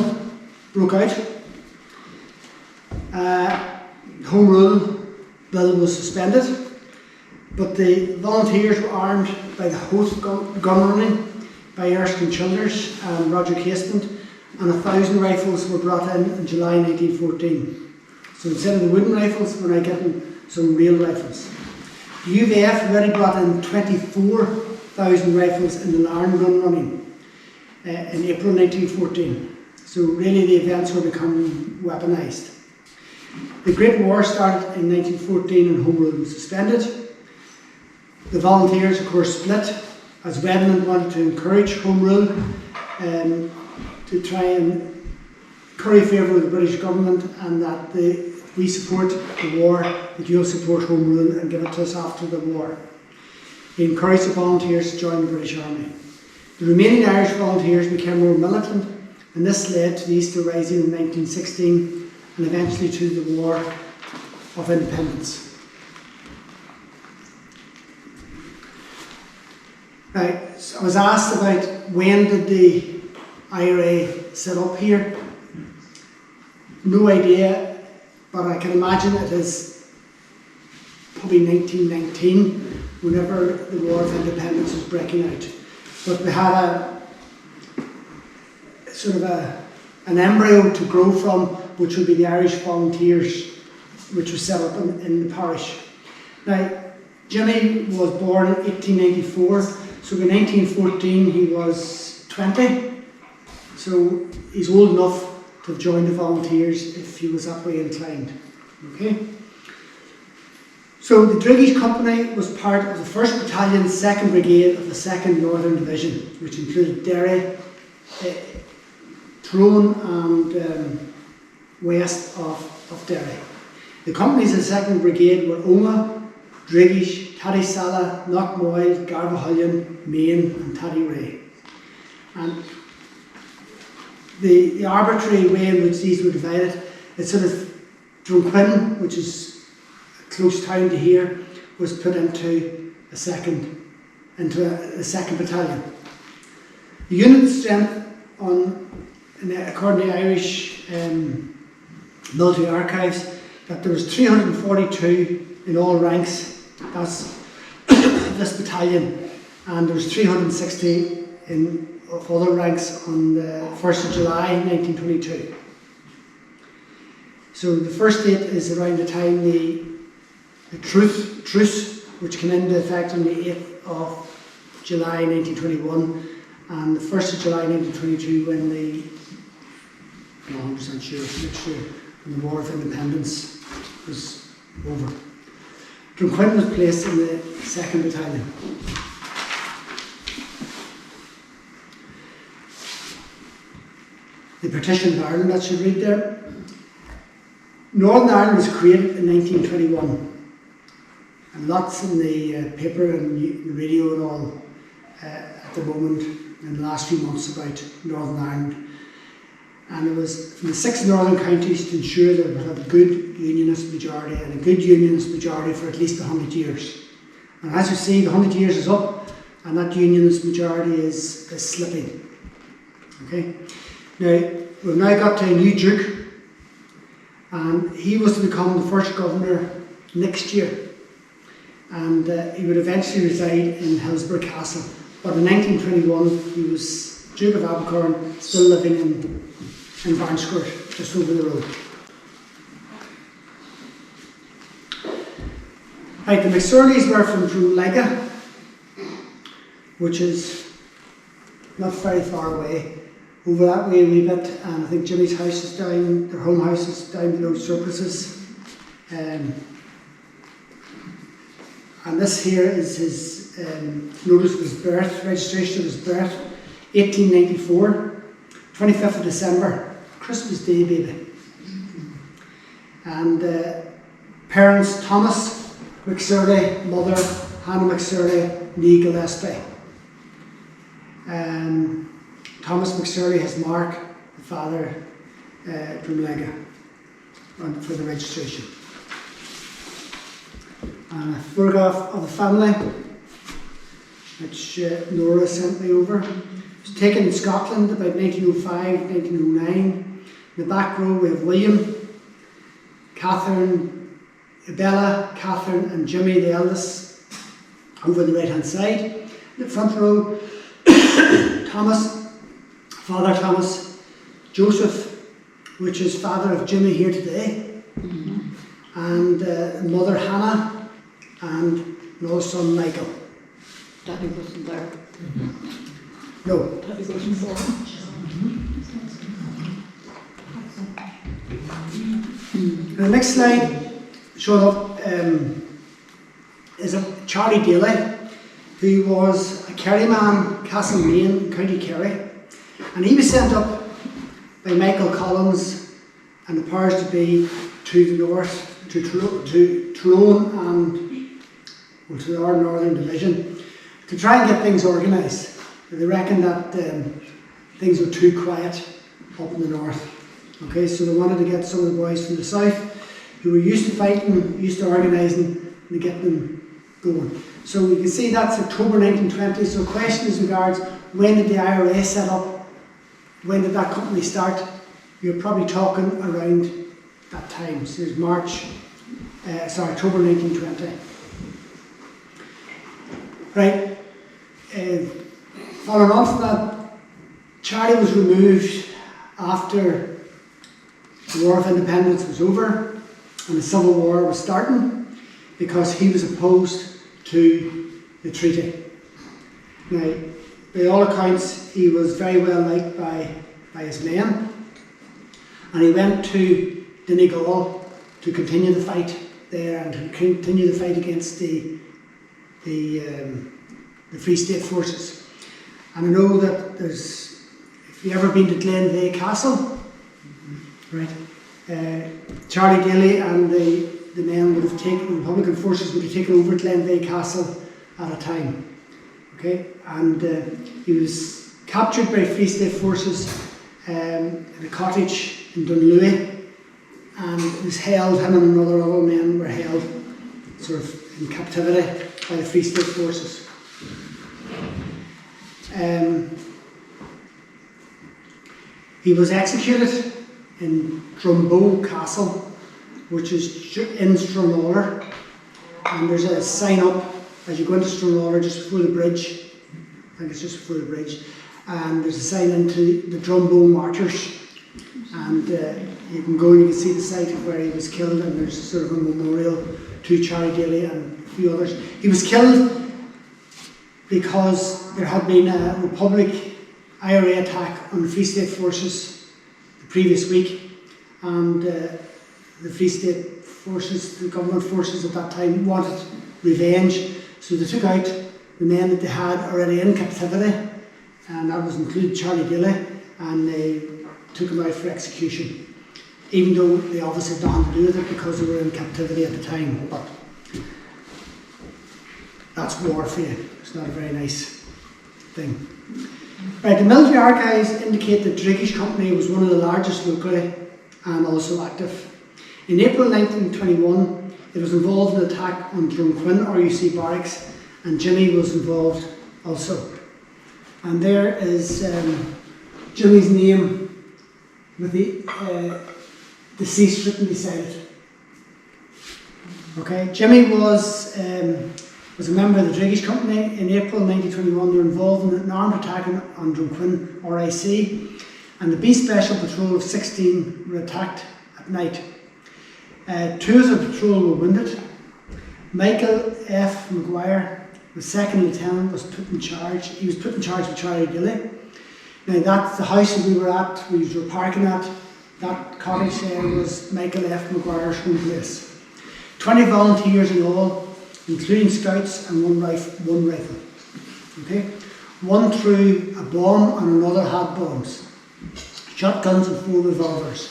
broke out. Home Rule Bill was suspended, but the volunteers were armed by the Hoth gun running, by Erskine Childers and Roger Casement, and 1,000 rifles were brought in July 1914. So instead of the wooden rifles, we're now getting some real rifles. The UVF already brought in 24,000 rifles in the Larn gun running in April 1914. So really the events were becoming weaponised. The Great War started in 1914 and Home Rule was suspended. The volunteers, of course, split as Redmond wanted to encourage Home Rule to try and curry favour with the British government, and that we support the war, that you'll support Home Rule and give it to us after the war. He encouraged the volunteers to join the British Army. The remaining Irish volunteers became more militant, and this led to the Easter Rising in 1916 and eventually to the War of Independence. Now, I was asked about when did the IRA set up here. No idea, but I can imagine it is probably 1919, whenever the War of Independence was breaking out. But we had a sort of an embryo to grow from, which would be the Irish Volunteers, which was set up in the parish. Now, Jimmy was born in 1894, so in 1914 he was 20, so he's old enough to have joined the Volunteers if he was that way inclined. Okay? So the Dregish Company was part of the 1st Battalion, 2nd Brigade of the 2nd Northern Division, which included Derry, Tyrone and west of Derry. The companies in the 2nd Brigade were Omagh, Dregish, Taddysala, Knockmoyle, Garvahullion, Main and Taddyray. And the arbitrary way in which these were divided, it's sort of Drumquin, which is a close town to here, was put into a second battalion. The unit strength according to Irish military archives, that there was 342 in all ranks, that's this battalion, and there was 360 of other ranks on the 1st of July 1922. So the first date is around the time the truce, which came into effect on the 8th of July 1921, and the 1st of July 1922 when I'm not 100% sure, next year, when the War of Independence was over. Drumquin was placed in the 2nd Battalion. The Partition of Ireland, that should read there. Northern Ireland was created in 1921, and lots in the paper and the radio and all at the moment in the last few months about Northern Ireland. And it was from the 6 northern counties to ensure that it would have a good unionist majority, and a good unionist majority for at least 100 years. And as you see, the 100 years is up, and that unionist majority is slipping. Okay? Now, we've now got to a new Duke, and he was to become the first governor next year. And he would eventually reside in Hillsborough Castle. But in 1921, he was Duke of Abercorn, still living in Barnscourt, just over the road. Right, the McSorleys were from Drumlega, which is not very far away. Over that way a wee bit, and I think Jimmy's house is down, their home house is down below Surplice's. And this here is his notice of his birth, registration of his birth, 1894, 25th of December, Christmas Day, baby. And parents, Thomas McSorley, mother, Hannah McSorley, née Gillespie. Thomas McSorley has Mark, the father, Drumlega, for the registration. And a photograph of the family, which Nora sent me over. It was taken in Scotland about 1905, 1909. In the back row we have William, Catherine, Bella, Catherine and Jimmy, the eldest, over the right hand side. In the front row, Thomas, Father Thomas, Joseph, which is father of Jimmy here today, and mother Hannah, and no son Michael. Daddy wasn't there. No. Daddy wasn't born. The next slide showing up is a Charlie Daly, who was a Kerry man, Castlemane, County Kerry, and he was sent up by Michael Collins and the powers to be to the north, to Tyrone and to our northern division, to try and get things organised. They reckoned that things were too quiet up in the north. Okay, so they wanted to get some of the boys from the south who were used to fighting, used to organising, and to get them going. So we can see that's October 1920. So question is regards when did the IRA set up? When did that company start? You're probably talking around that time. So it's October 1920. Right. Following on from that, Charlie was removed after the War of Independence was over and the Civil War was starting because he was opposed to the treaty. Now, by all accounts, he was very well liked by his men, and he went to Donegal to continue the fight there and to continue the fight against the Free State forces. And I know that if you've ever been to Glenveigh Castle, right, Charlie Daly and the men would have taken, the Republican forces would have taken over Glenveigh Castle at a time. Okay, and he was captured by Free State forces in a cottage in Dunlewy, and was held, him and other men were held sort of in captivity by the Free State forces. He was executed in Drumboe Castle, which is in Stranraer, and there's a sign up as you go into Stranraer just before the bridge. I think it's just before the bridge, and there's a sign into the Drumboe Martyrs, and you can go and you can see the site of where he was killed, and there's sort of a memorial to Charlie Daly and a few others. He was killed because there had been a Republic IRA attack on the Free State forces the previous week, and the Free State forces, the government forces at that time, wanted revenge, so they took out the men that they had already in captivity, and that was included Charlie Daly, and they took him out for execution, even though they obviously had nothing to do with it because they were in captivity at the time. But that's war for you. It's not a very nice thing. Right, the military archives indicate that Dregish Company was one of the largest locally and also active. In April 1921, it was involved in an attack on Drumquin RUC barracks, and Jimmy was involved also. And there is Jimmy's name with the deceased written beside it. Okay, Jimmy was a member of the Dregish Company. In April 1921, they were involved in an armed attack on Drumquin RIC, and the B Special Patrol of 16 were attacked at night. Two of the patrol were wounded. Michael F. Maguire, the second lieutenant, was put in charge. He was put in charge of Charlie Daly. Now that's the house that we were at, we were parking at. That cottage there was Michael F. Maguire's home place. 20 volunteers in all, including scouts and one rifle. Okay? One threw a bomb and another had bombs. Shotguns and 4 revolvers.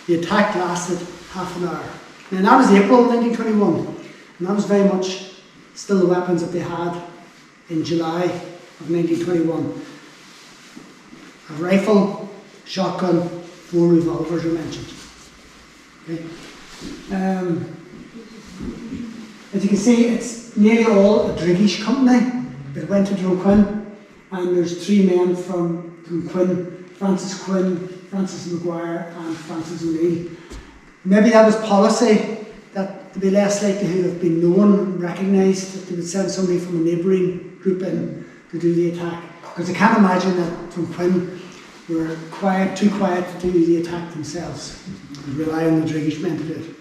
The attack lasted half an hour. Now that was April 1921, and that was very much still the weapons that they had in July of 1921. A rifle, shotgun, 4 revolvers are mentioned. Okay. As you can see, it's nearly all a Dregish company that went to Drumquin. and there's 3 men from Quinn, Francis Quinn, Francis Maguire and Francis O'Neill. Maybe that was policy, that to be less likelihood of being known and recognised, that they would send somebody from a neighbouring group in to do the attack. Because I can't imagine that from Quinn were too quiet to do the attack themselves. They rely on the Dregish men to do it.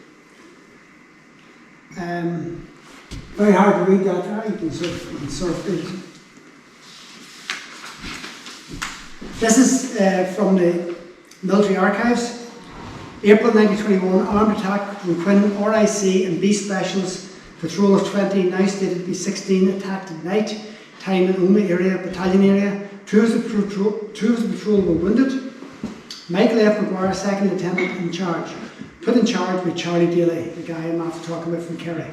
Very hard to read that, you can sort of do it. This is from the military archives. April 1921, armed attack from Quinn, RIC and B Specials, patrol of 20, now stated to be 16, attacked at night, time in Oma area, battalion area. Two of the patrol were wounded. Michael F. McGuire, second lieutenant in charge. Put in charge by Charlie Daly, the guy I'm after talking about from Kerry.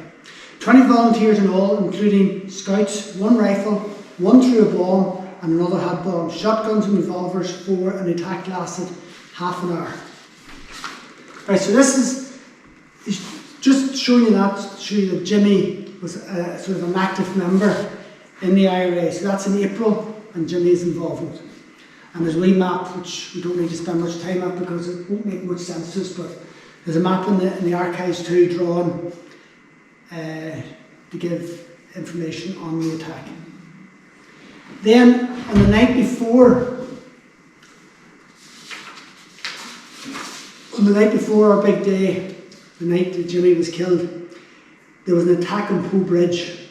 20 volunteers in all, including scouts, 1 rifle, 1 threw a bomb and another had bombs. Shotguns and revolvers, 4, and the attack lasted half an hour. Right, so this is just showing you that Jimmy was sort of an active member in the IRA. So that's in April, and Jimmy's involvement. And there's a wee map, which we don't need to spend much time on because it won't make much sense to us, but there's a map in the archives too, drawn to give information on the attack. Then, on the night before our big day, the night that Jimmy was killed, there was an attack on Poe Bridge.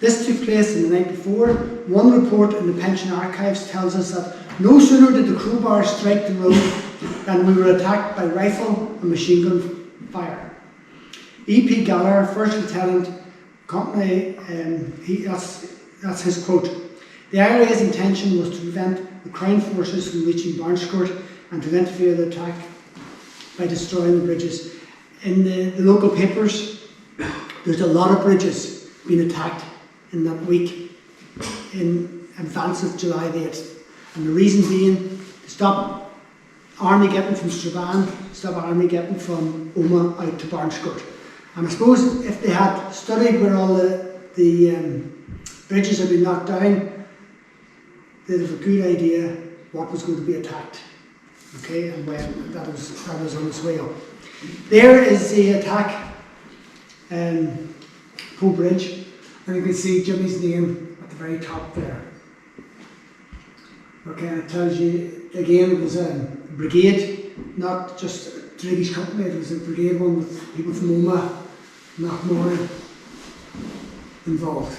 This took place in the night before. One report in the pension archives tells us that no sooner did the crowbar strike the road than we were attacked by rifle and machine gun fire. E.P. Gallagher, first lieutenant, company, that's his quote. The IRA's intention was to prevent the Crown forces from reaching Barnscourt and to interfere the attack by destroying the bridges. In the local papers, there's a lot of bridges being attacked in that week in advance of July the 8th. And the reason being to stop army getting from Strabane, stop army getting from Oma out to Barnscourt. And I suppose if they had studied where all the bridges had been knocked down, they'd have a good idea what was going to be attacked. Okay, and when that was on its way up. There is the attack, Poe Bridge, and you can see Jimmy's name at the very top there. Okay, and it tells you again it was a brigade, not just a Dregish company. It was a brigade one with people from Oma, Knockmore involved.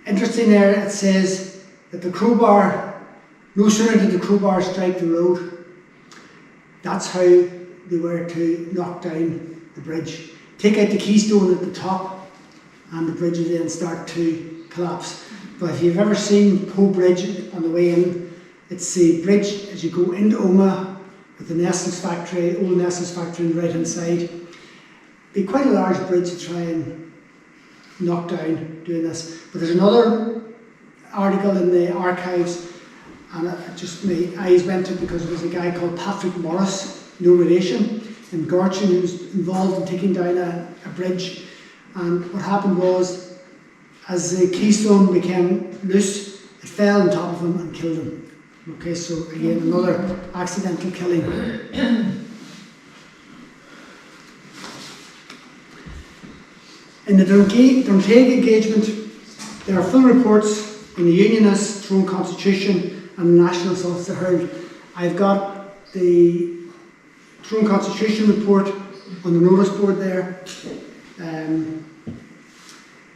Interesting there, it says that the crowbar. No sooner did the crowbar strike the road, that's how they were to knock down the bridge. Take out the keystone at the top and the bridge would then start to collapse. But if you've ever seen Poe Bridge on the way in, it's the bridge as you go into Oma with the Nestle's factory, old Nestle's factory on the right hand side. It'd be quite a large bridge to try and knock down doing this. But there's another article in the archives, and my eyes went to it because it was a guy called Patrick Morris, no relation, in Gorchin, who was involved in taking down a bridge. And what happened was, as the keystone became loose, it fell on top of him and killed him. Okay, so again, another accidental killing. In the Drumtaig engagement, there are full reports in the Unionist, Throne Constitution, and the National South Herald. I've got the Throne Constitution report on the notice board there,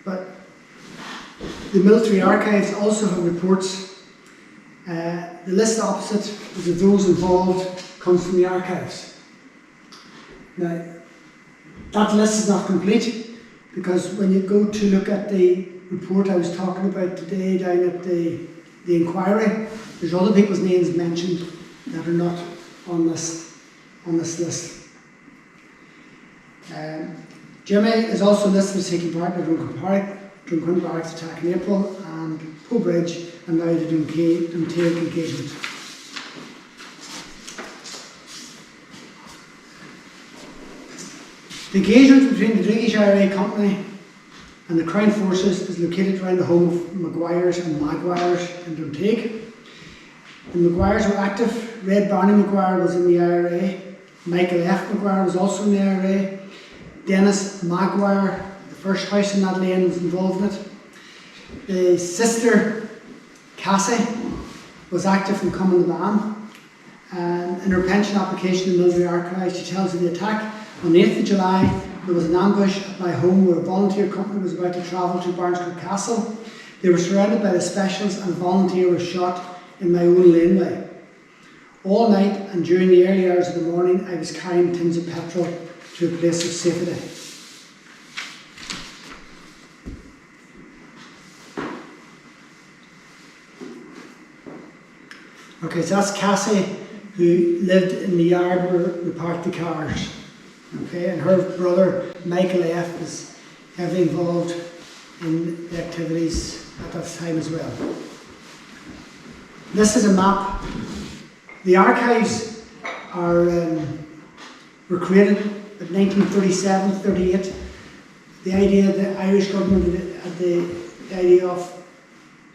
but the military archives also have reports. The list opposite is of those involved comes from the archives. Now, that list is not complete because when you go to look at the report I was talking about today down at the inquiry, there's other people's names mentioned that are not on this list. Jimmy is also listed as taking part in the Drumcondra Barracks attack in April and Poe Bridge and now the Drumtaig engagement. The engagement between the Dregish IRA Company and the Crown Forces is located around the home of Maguire's and Maguire's in Duntague. The Maguires were active. Red Barney Maguire was in the IRA. Michael F. Maguire was also in the IRA. Dennis Maguire, the first house in that lane, was involved in it. The sister, Cassie, was active in Common Ban. And in her pension application in the Military Archives, she tells of the attack on the 8th of July. There was an ambush at my home where a volunteer company was about to travel to Barnskirk Castle. They were surrounded by the specials and a volunteer was shot in my own laneway. All night and during the early hours of the morning, I was carrying tins of petrol to a place of safety. Okay, so that's Cassie, who lived in the yard where we parked the cars. Okay, and her brother, Michael F., was heavily involved in the activities at that time as well. This is a map. The archives were created in 1937-38. The idea, the Irish government had the idea of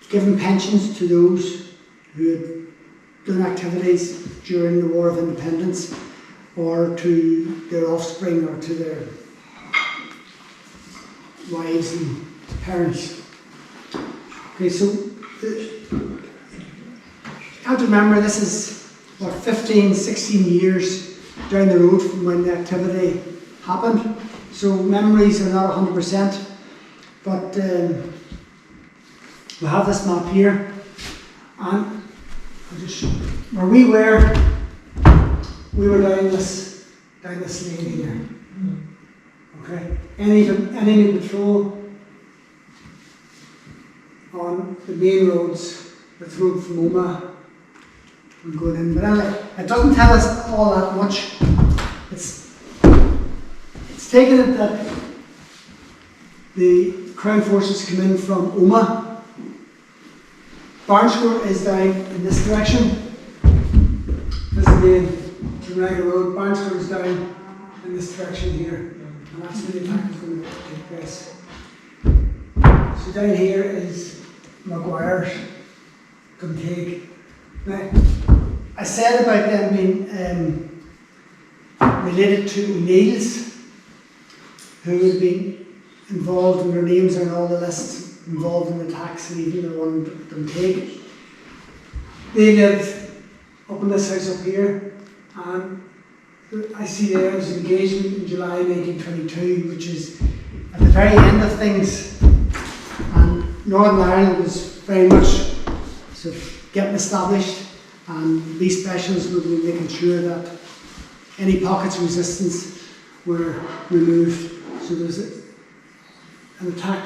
giving pensions to those who had done activities during the War of Independence, or to their offspring, or to their wives and parents. Okay, so you have to remember this is, what, 15, 16 years down the road from when the activity happened. So memories are not 100%, but we have this map here, and I'll just show you. Where we were down this lane here. Okay, any patrol on the main roads, the road from Oma and going in. But anyway, it doesn't tell us all that much. It's taken it that the Crown Forces come in from Oma. Barnskirk is down in this direction. This is the Dregish Road. Barnskirk is down in this direction here. And that's where the attack is going to take place. So down here is Maguire's, Duntague. Now, I said about them being related to O'Neill's, who had been involved, and their names are in all the lists, involved in attacks, and even the one in Duntague. They lived up in this house up here, and I see there was an engagement in July 1922, which is at the very end of things, and Northern Ireland was very much sort of getting established, and these specialists would be making sure that any pockets of resistance were removed. So there was an attack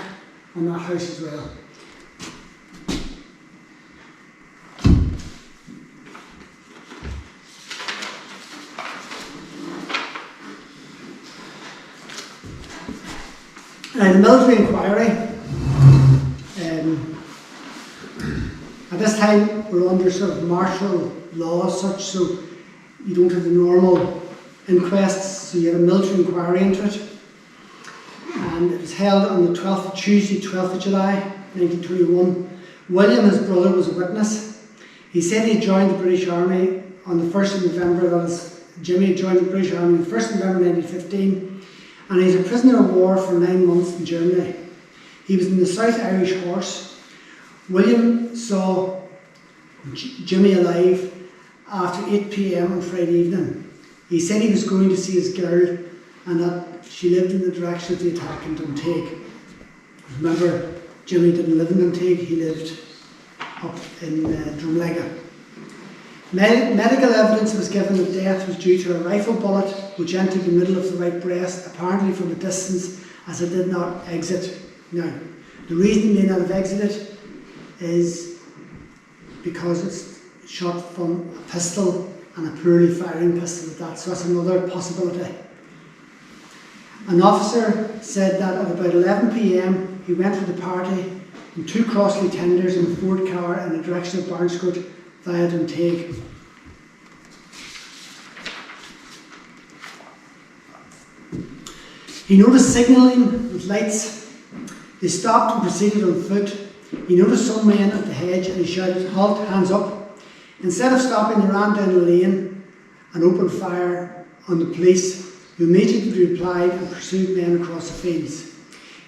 on that house as well. Now, the military inquiry, at this time we're under sort of martial law as such, so you don't have the normal inquests, so you had a military inquiry into it. And it was held on the Tuesday 12th of July 1921. William, his brother, was a witness. He said he joined the British Army on the 1st of November, that is, Jimmy had joined the British Army on the 1st of November 1915, and he's a prisoner of war for 9 months in Germany. He was in the South Irish Horse. William saw Jimmy alive after 8 p.m. on Friday evening. He said he was going to see his girl, and that she lived in the direction of the attack in Duntague. Remember, Jimmy didn't live in Duntague, he lived up in Drumlega. Medical evidence was given that death was due to a rifle bullet which entered the middle of the right breast, apparently from a distance, as it did not exit. Now, the reason it may not have exited is because it's shot from a pistol, and a poorly firing pistol at that, so that's another possibility. An officer said that at about 11 p.m. he went with the party in 2 Crossley tenders in a Ford car in the direction of Barnskirk via Duntague. He noticed signalling with lights They stopped and proceeded on foot. He noticed some men at the hedge and he shouted, "Halt, hands up." Instead of stopping, they ran down the lane and opened fire on the police, who immediately replied and pursued men across the fields.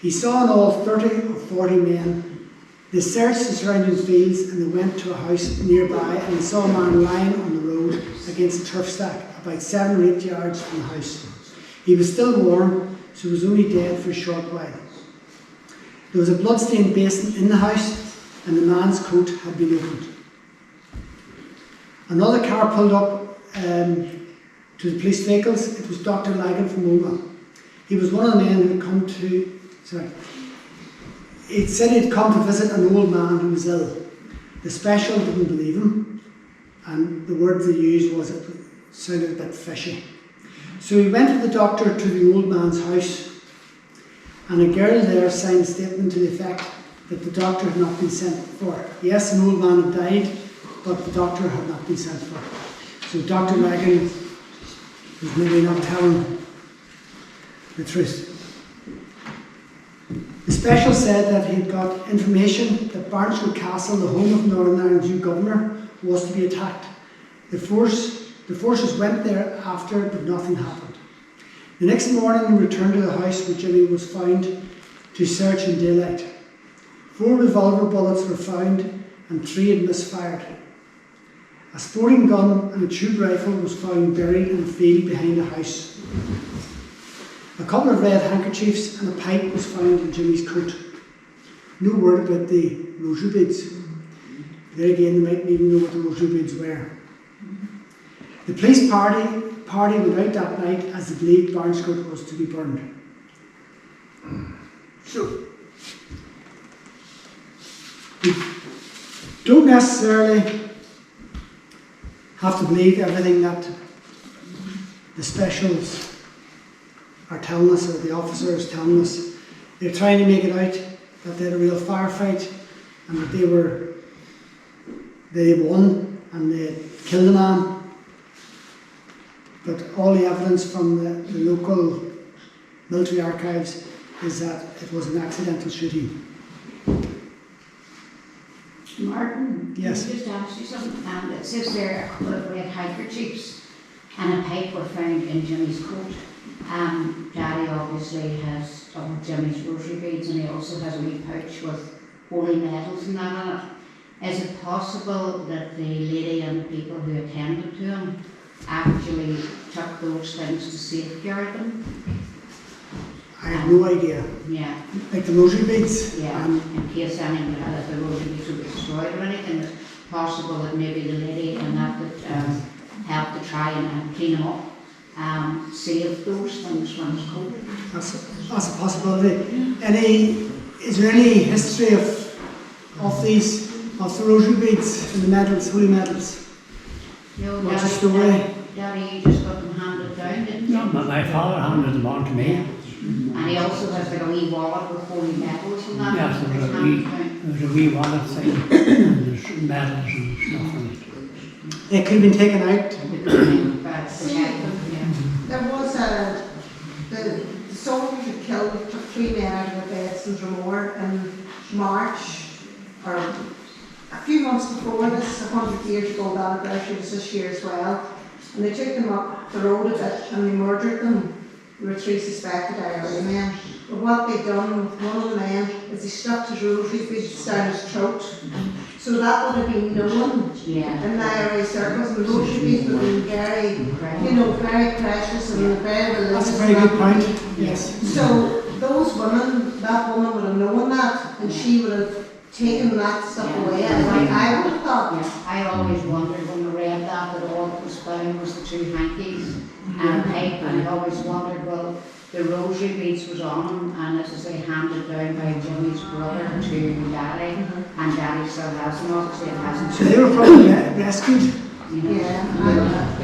He saw in all 30 or 40 men. They searched the surrounding fields and they went to a house nearby and they saw a man lying on the road against a turf stack about 7 or 8 yards from the house. He was still warm, so he was only dead for a short while. There was a blood-stained basin in the house and the man's coat had been opened. Another car pulled up to the police vehicles. It was Dr. Lagan from Oma. He was one of the men who had come to, it said he'd come to visit an old man who was ill. The special didn't believe him, and the word they used was it sounded a bit fishy. So he went with the doctor to the old man's house, and a girl there signed a statement to the effect that the doctor had not been sent for. Yes, an old man had died, but the doctor had not been sent for. So Dr. Lagan was maybe not telling the truth. The special said that he had got information that Barnshire Castle, the home of Northern Ireland's new governor, was to be attacked. The forces went there after, but nothing happened. The next morning we returned to the house where Jimmy was found to search in daylight. 4 revolver bullets were found and 3 had misfired. A sporting gun and a tube rifle was found buried in a field behind the house. A couple of red handkerchiefs and a pipe was found in Jimmy's coat. No word about the rosary beads. There again, they mightn't even know what the rosary beads were. The police party went out that night as they believed Barnscourt was to be burned. So, we don't necessarily have to believe everything that the specials are telling us, or the officers telling us. They're trying to make it out that they had a real firefight and that they won and they killed a man. But all the evidence from the local military archives is that it was an accidental shooting. Martin, yes. Can I just ask you something? It says there a couple of red handkerchiefs and a pipe were found in Jimmy's coat. Daddy obviously has Jimmy's rosary beads and he also has a wee pouch with holy medals and that in it. Is it possible that the lady and the people who attended to him actually took those things to safeguard them? I have no idea. Yeah. Like the rosary beads? Yeah, in case anyone had the rosary beads were destroyed or anything, it's possible that maybe the lady and that could help to try and clean them up. Save those things from his coat. That's a possibility. Is there any history of the rosary beads and the medals, holy medals? No, what's the story? Daddy, you just got them handed down, didn't you? No, my father handed them on to me. And he also has like a wee wallet with holy medals and that. Yes, there's a wee wallet thing, and there's medals and stuff in it. They could have been taken out. There was the soldiers who killed, took 3 men out of the beds in Dromore in March, or a few months before this, 100 years ago, that anniversary was this year as well. And they took them up the road a bit and they murdered them. There were 3 suspected IRA men. But what they'd done with one of the men is they stuck his rosary beads down his throat. So that would have been known in the IRA circles. And the rosary beads would have been very, very precious and very religious. That's a very good point. Yes. So those women, that woman would have known that, and she would have taken that stuff away. And I would have thought. Yeah, I always wondered when I read that all that was found was the 2 hankies and a pipe, and I always wondered, well, the rosary beads was on them, and as I say, handed down by Jimmy's brother to Daddy, and Daddy still has them, obviously it hasn't. So they were probably rescued?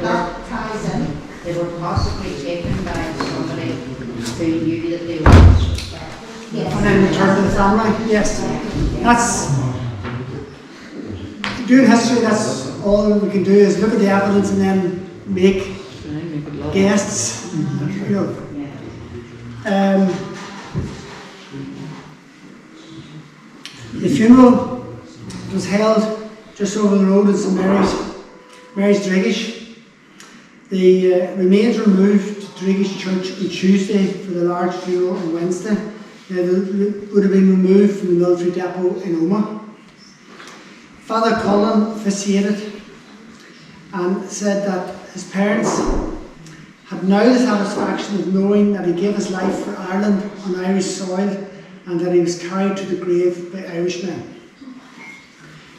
That ties in. They were possibly taken by somebody who knew that they were suspected. Yes. And then returned to the family? Yes. That's, doing history, that's all we can do is look at the evidence and then make guesses. The funeral was held just over the road in St Mary's Dregish. The remains were moved to Dregish Church on Tuesday for the large funeral on Wednesday. They would have been removed from the military depot in Omagh. Father Cullen officiated and said that his parents had now the satisfaction of knowing that he gave his life for Ireland on Irish soil and that he was carried to the grave by Irishmen.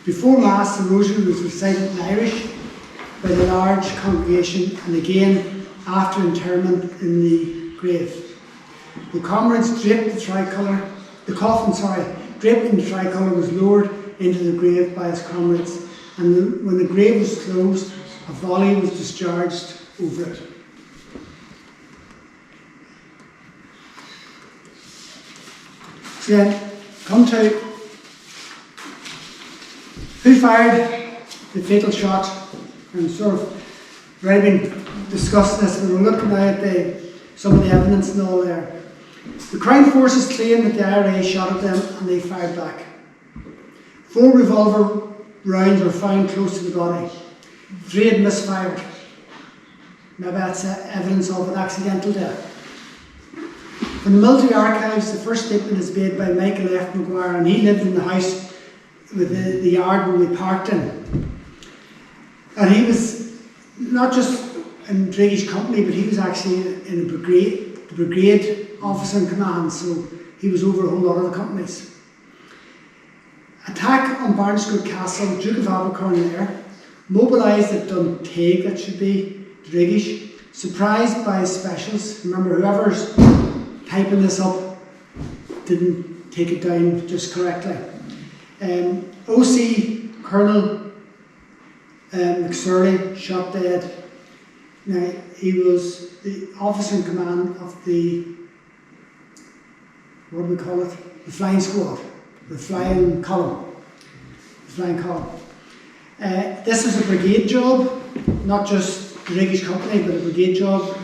Before Mass, the Rosary was recited in Irish by the large congregation and again after interment in the grave. The comrades draped the coffin draped in the tricolour was lowered into the grave by his comrades, and when the grave was closed, a volley was discharged over it. So then, come to who fired the fatal shot, and sort of already been discussing this, and we're looking now at some of the evidence and all there. The Crown Forces claimed that the IRA shot at them and they fired back. 4 revolver rounds were found close to the body. 3 had misfired. Maybe that's evidence of an accidental death. From the military archives, the first statement is made by Michael F. Maguire, and he lived in the house with the yard where we parked in. And he was not just in Dregish company, but he was actually in a brigade, the brigade officer in command, so he was over a whole lot of the companies. Attack on Barnscourt Castle, Duke of Abercorn there, mobilised at Dunteg, that should be Dregish, surprised by specials. Remember, whoever's typing this up didn't take it down just correctly. OC Colonel McSorley shot dead. Now, he was the officer in command of the, what do we call it? The flying squad, the flying column. The flying column. This was a brigade job, not just the Dregish company, but a brigade job.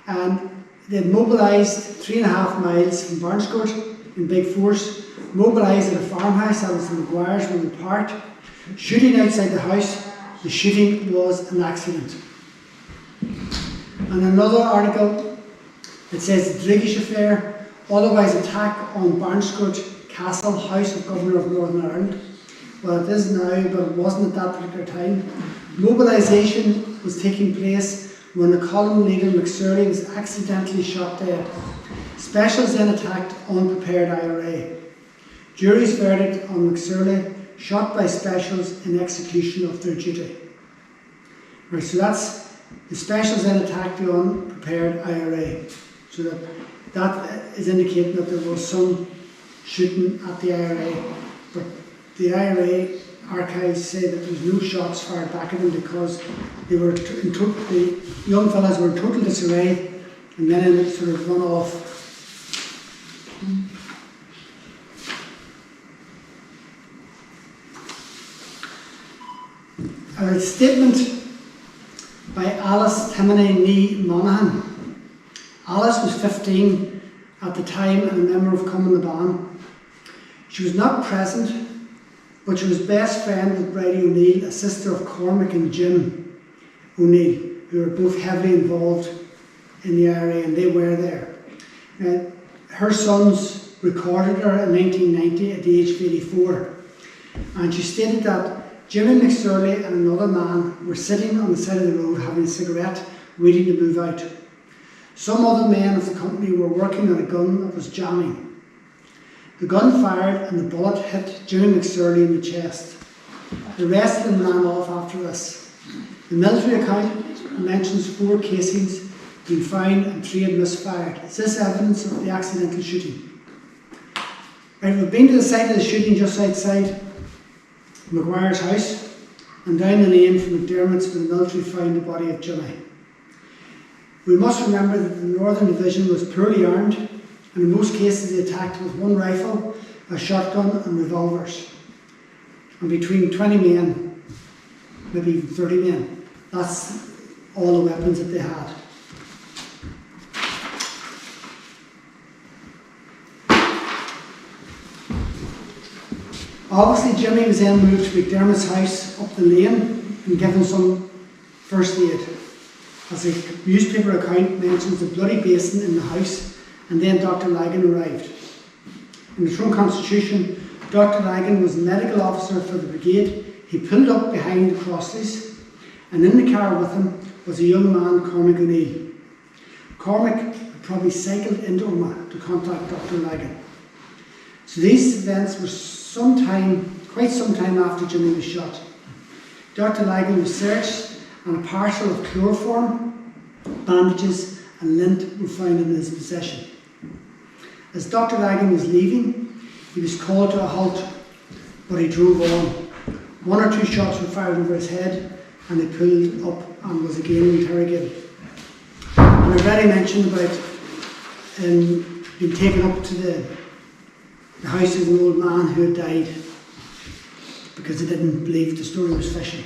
And they had mobilised 3.5 miles from Barnscourt in big force, mobilised at a farmhouse, that was the Maguires where we parked, shooting outside the house. The shooting was an accident. And another article that says the Dregish affair, otherwise attack on Barnscourt Castle, House of Governor of Northern Ireland. Well, it is now, but it wasn't at that particular time. Mobilisation was taking place when the column leader McSorley was accidentally shot dead. Specials then attacked unprepared IRA. Jury's verdict on McSorley, shot by specials in execution of their duty. Right, so that's the specials then attacked the unprepared IRA. So that is indicating that there was some shooting at the IRA, but the IRA archives say that there was no shots fired back at them because they were the young fellas were in total disarray and then in sort of run off. A statement by Alice Timoney Nee Monaghan. Alice was 15 at the time and a member of Cumann na Ban. She was not present, but she was best friend with Bridie O'Neill, a sister of Cormac and Jim O'Neill, who were both heavily involved in the IRA, and they were there. Her sons recorded her in 1990 at the age of 84, and she stated that Jimmy McSorley and another man were sitting on the side of the road having a cigarette, waiting to move out. Some other men of the company were working on a gun that was jamming. The gun fired and the bullet hit Jimmy McSorley in the chest. The rest of them ran off after this. The military account mentions 4 casings being found and 3 had misfired. Is this evidence of the accidental shooting? Right, we've been to the site of the shooting just outside Maguire's house and down the lane from McDermott's where the military found the body of Jimmy. We must remember that the Northern Division was poorly armed, and in most cases they attacked with 1 rifle, a shotgun and revolvers. And between 20 men, maybe even 30 men, that's all the weapons that they had. Obviously, Jimmy was then moved to McDermott's house up the lane and given some first aid. As a newspaper account mentions the bloody basin in the house, and then Dr. Lagan arrived. In the Tyrone Constitution, Dr. Lagan was the medical officer for the brigade. He pulled up behind the Crossleys, and in the car with him was a young man, Cormac O'Neill. Cormac had probably cycled into Omagh to contact Dr. Lagan. So these events were quite some time after Jimmy was shot. Dr. Lagan was searched and a parcel of chloroform, bandages and lint were found in his possession. As Dr. Lagan was leaving, he was called to a halt, but he drove on. 1 or 2 shots were fired over his head and he pulled up and was again interrogated. And I've already mentioned about being taken up to the house of an old man who had died because they didn't believe the story was fishy.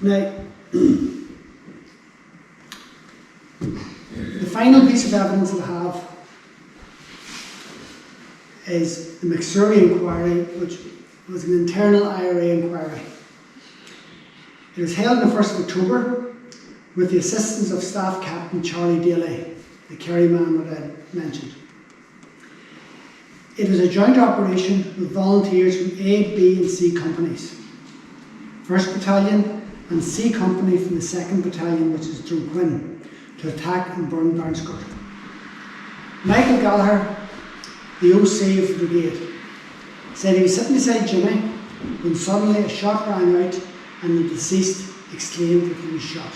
Now, the final piece of evidence that I have is the McSorley inquiry, which was an internal IRA inquiry. It was held on the 1st of October with the assistance of Staff Captain Charlie Daly, the Kerry man that I mentioned. It was a joint operation with volunteers from A, B and C companies. 1st Battalion and C Company from the 2nd Battalion, which is Drumquin, to attack and burn Barnscourt. Michael Gallagher, the OC of the brigade, said he was sitting beside Jimmy when suddenly a shot rang out and the deceased exclaimed that he was shot.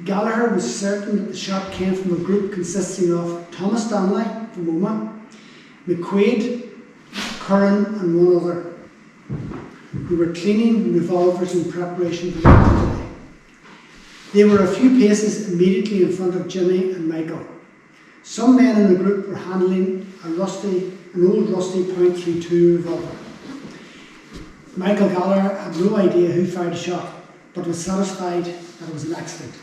Gallagher was certain that the shot came from a group consisting of Thomas Stanley from Omagh, McQuaid, Curran and one other, who were cleaning revolvers in preparation for the day. They were a few paces immediately in front of Jimmy and Michael. Some men in the group were handling an old rusty .32 revolver. Michael Gallagher had no idea who fired the shot, but was satisfied that it was an accident.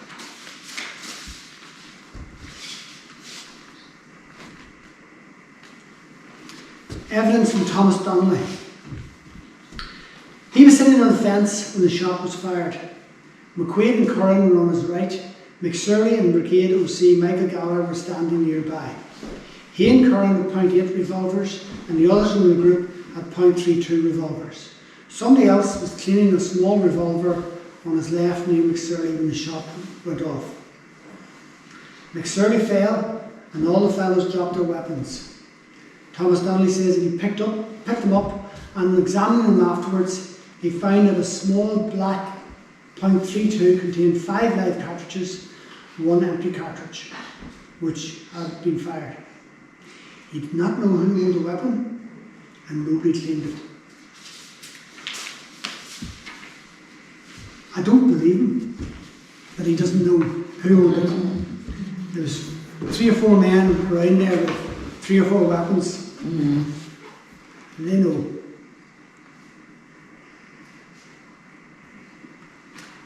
Evidence from Thomas Donnelly. He was sitting on the fence when the shot was fired. McQuaid and Curran were on his right. McSorley and Brigade OC Michael Gallagher were standing nearby. He and Curran had .8 revolvers, and the others in the group had .32 revolvers. Somebody else was cleaning a small revolver on his left near McSorley when the shot went off. McSorley fell, and all the fellows dropped their weapons. Thomas Donnelly says that he picked them up, and examining them afterwards, he found that a small black .32 contained 5 live cartridges and 1 empty cartridge, which had been fired. He did not know who owned the weapon, and nobody claimed it. I don't believe him that he doesn't know who owned it. There was 3 or 4 men around there with 3 or 4 weapons. And they know.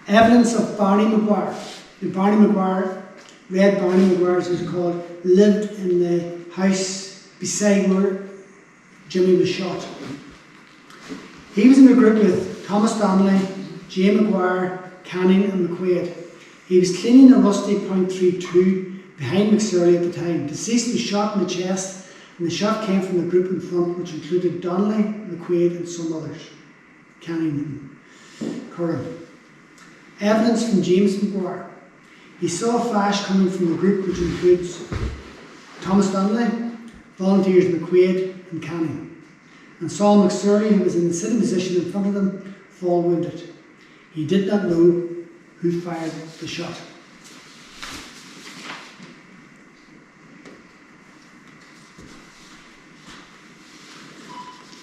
Evidence of Barney Maguire. The Barney Maguire, Red Barney Maguire as he was called, lived in the house beside where Jimmy was shot. He was in a group with Thomas Donnelly, Jay Maguire, Canning and McQuaid. He was cleaning a rusty .32 behind McSorley at the time. Deceased was shot in the chest, and the shot came from the group in front, which included Donnelly, McQuaid and some others, Canning and Curran. Evidence from James Maguire. He saw a flash coming from the group, which includes Thomas Donnelly, volunteers McQuaid and Canning, and saw McSorley, who was in the sitting position in front of them, fall wounded. He did not know who fired the shot.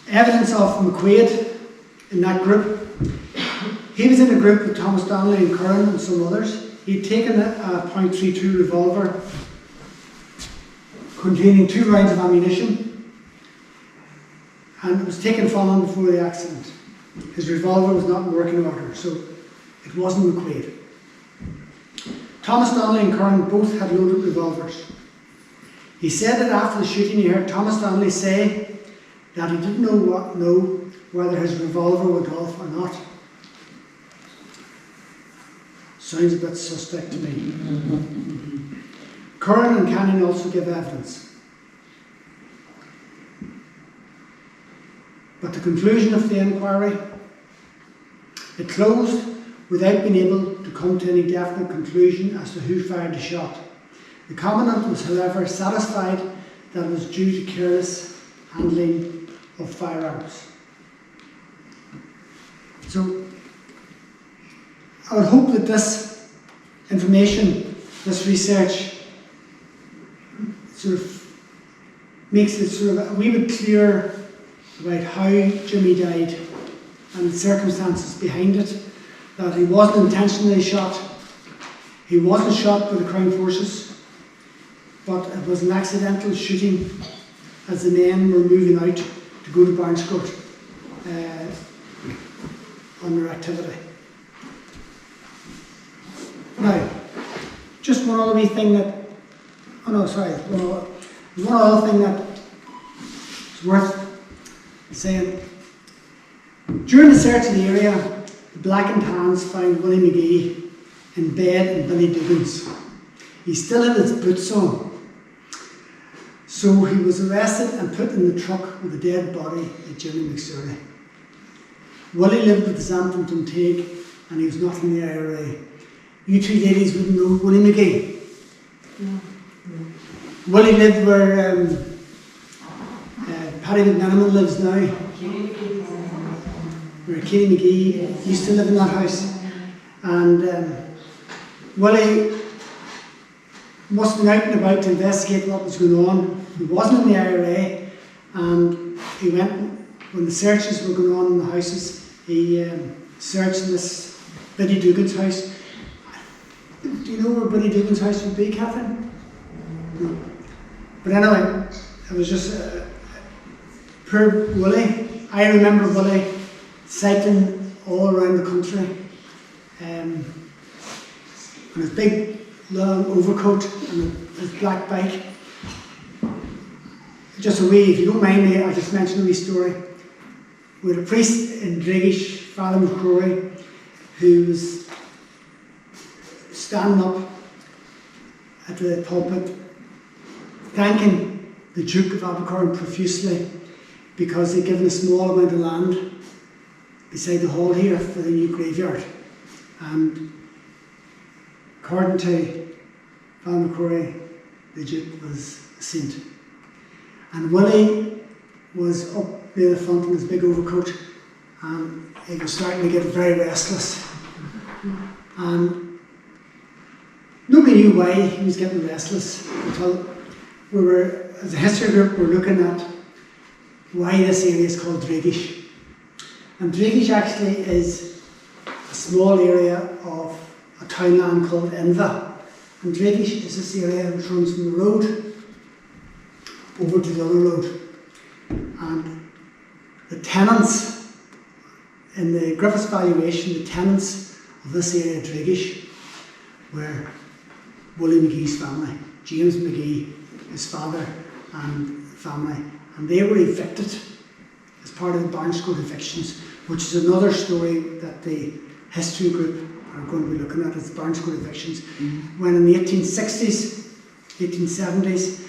Evidence of McQuaid in that group. He was in a group with Thomas Donnelly and Curran and some others. He'd taken a .32 revolver containing 2 rounds of ammunition, and it was taken from him before the accident. His revolver was not in working order, so it wasn't McQuaid. Thomas Donnelly and Curran both had loaded revolvers. He said that after the shooting he heard Thomas Donnelly say that he didn't know whether his revolver went off or not. Sounds a bit suspect to me. Curran and Canning also give evidence. But the conclusion of the inquiry, it closed without being able to come to any definite conclusion as to who fired the shot. The Commandant was, however, satisfied that it was due to careless handling of firearms. So, I would hope that this information, this research, sort of makes it sort of a wee bit clearer about how Jimmy died and the circumstances behind it, that he wasn't intentionally shot, he wasn't shot by the Crown Forces, but it was an accidental shooting as the men were moving out to go to Barnscourt on their activity. Now, just one other wee thing that, one other thing that is worth saying. During the search of the area, the blackened hands found Willie McGee in bed in Billy Dugan's. He still had his boots on. So he was arrested and put in the truck with the dead body of Jimmy McSorley. Willie lived with his aunt in Duntaig and he was not in the IRA. You two ladies wouldn't know Willie McGee. No. Willie lived where Paddy McManaman lives now. Where Katie McGee used to live in that house. And Willie must have been out and about to investigate what was going on. He wasn't in the IRA, and he went, when the searches were going on in the houses, he searched this Biddy Dugan's house. Do you know where Biddy Dugan's house would be, Catherine? No. But anyway, it was just poor Willie. I remember Willie cycling all around the country on his big long overcoat and his black bike. Just a wee, if you don't mind me, I'll just mention a wee story. We had a priest in Dregish, Father McSorley, who was standing up at the pulpit thanking the Duke of Abercorn profusely because he'd given a small amount of land beside the hall here for the new graveyard. And according to Father McCrory, the Duke was a saint. And Willie was up near the front in his big overcoat and he was starting to get very restless. And nobody knew why he was getting restless until we were, as a history group, we're looking at why this area is called Dregish. And Dregish actually is a small area of a townland called Inva. And Dregish is this area which runs from the road over to the other road. And the tenants, in the Griffiths valuation, the tenants of this area, Dregish, were Willie McGee's family, James McGee, his father and family. And they were evicted as part of the Barnscourt evictions, which is another story that the history group are going to be looking at, as Barnscourt evictions. When in the 1860s, 1870s,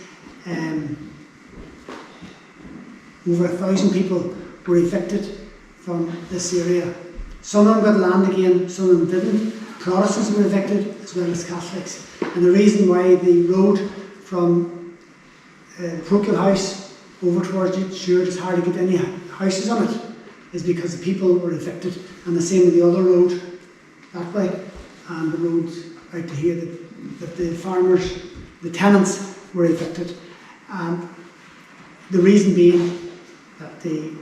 over 1,000 people were evicted from this area. Some of them got land again, some of them didn't. Protestants were evicted as well as Catholics. And the reason why the road from the parochial house over towards Stewart is hard to get any houses on it is because the people were evicted, and the same with the other road that way, and the road out to here that the farmers, the tenants were evicted. And the reason being that the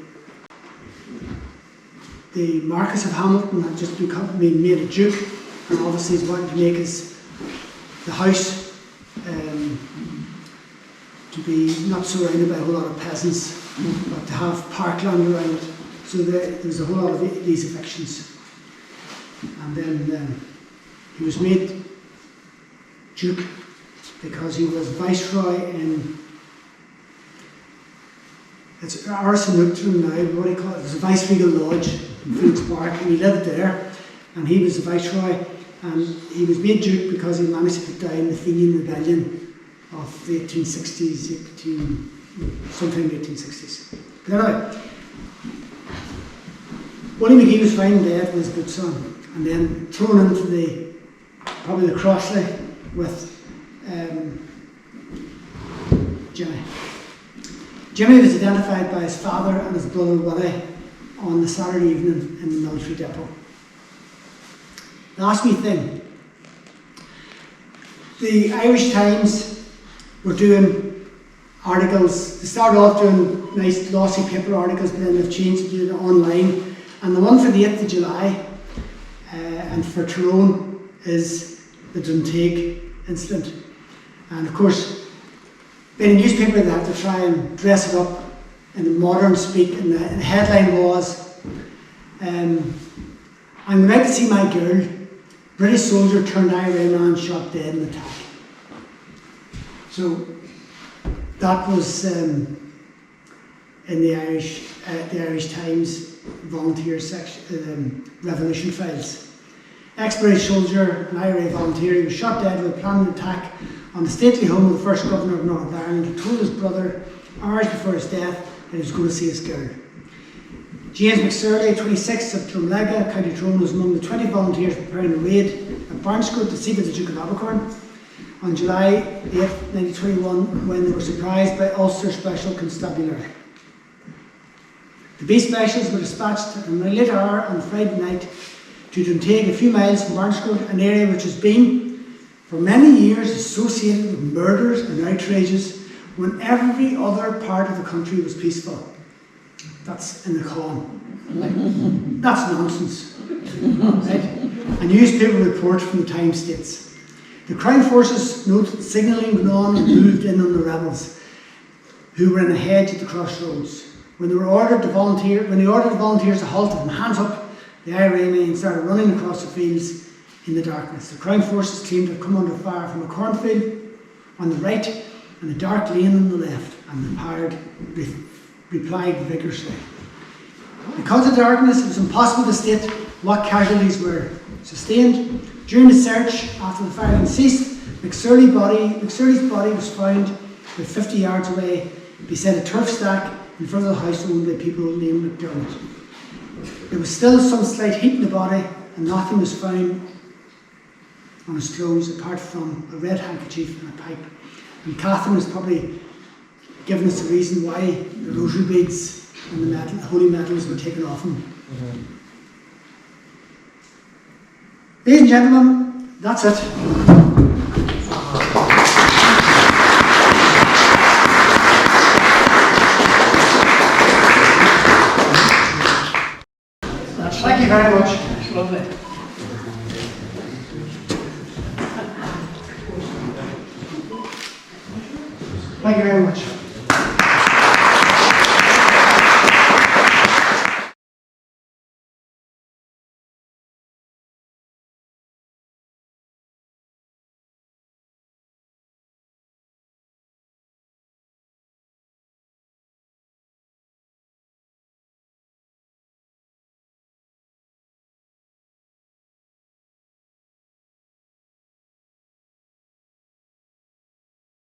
Marquess of Hamilton had just been made a duke, and obviously he's wanting to make the house to be not surrounded by a whole lot of peasants, but to have parkland around it. So there's a whole lot of these evictions. And then he was made duke because he was viceroy in, it's Arsenukton now, what do you call it? It was a viceregal lodge in Phoenix Park, and he lived there, and he was the viceroy, and he was made duke because he managed to put down the Fenian Rebellion of the 1860s, sometime in the 1860s. But anyway, Willie McGee was found dead with his boots on, and then thrown into probably the Crossley with Jimmy. Jimmy was identified by his father and his brother Willie on the Saturday evening in the military depot. Last wee thing, the Irish Times were doing articles. They started off doing nice glossy paper articles, but then they've changed to do it online. And the one for the 8th of July and for Tyrone is the Duntake incident. And of course, being a newspaper, they have to try and dress it up in the modern speak, and the headline was, I'm about to see my girl, British soldier turned IRA man shot dead in attack. So that was in the Irish Times volunteer section, Revolution Files. Ex-British soldier, an IRA volunteer, he was shot dead with a planned attack on the stately home of the first governor of Northern Ireland, who told his brother hours before his death that he was going to see his girl. James McSorley, 26 of Drumlega, County Tyrone, was among the 20 volunteers preparing a raid at Barnscourt to seek out the Duke of Abercorn on July 8, 1921, when they were surprised by Ulster Special Constabulary. The B Specials were dispatched at a late hour on Friday night to Duntake, a few miles from Barnscourt, an area which has been for many years associated with murders and outrages when every other part of the country was peaceful. That's in the column. That's nonsense. Right? A newspaper report from the Times states, the Crown Forces note that signalling went on and moved in on the rebels, who were in a hedge at the crossroads. When they ordered the volunteers to halt and hands up, the IRA men started running across the fields in the darkness. The Crown Forces claimed to have come under fire from a cornfield on the right and a dark lane on the left, and the pirate replied vigorously. Because of the darkness, it was impossible to state what casualties were sustained. During the search, after the firing ceased, McSorley's body was found about 50 yards away beside a turf stack in front of the house owned by people named McDermott. There was still some slight heat in the body, and nothing was found on his clothes apart from a red handkerchief and a pipe. And Catherine has probably given us the reason why the rosary beads and the holy medals were taken off him. Ladies and gentlemen, that's it. Thank you very much. It's lovely. Thank you very much.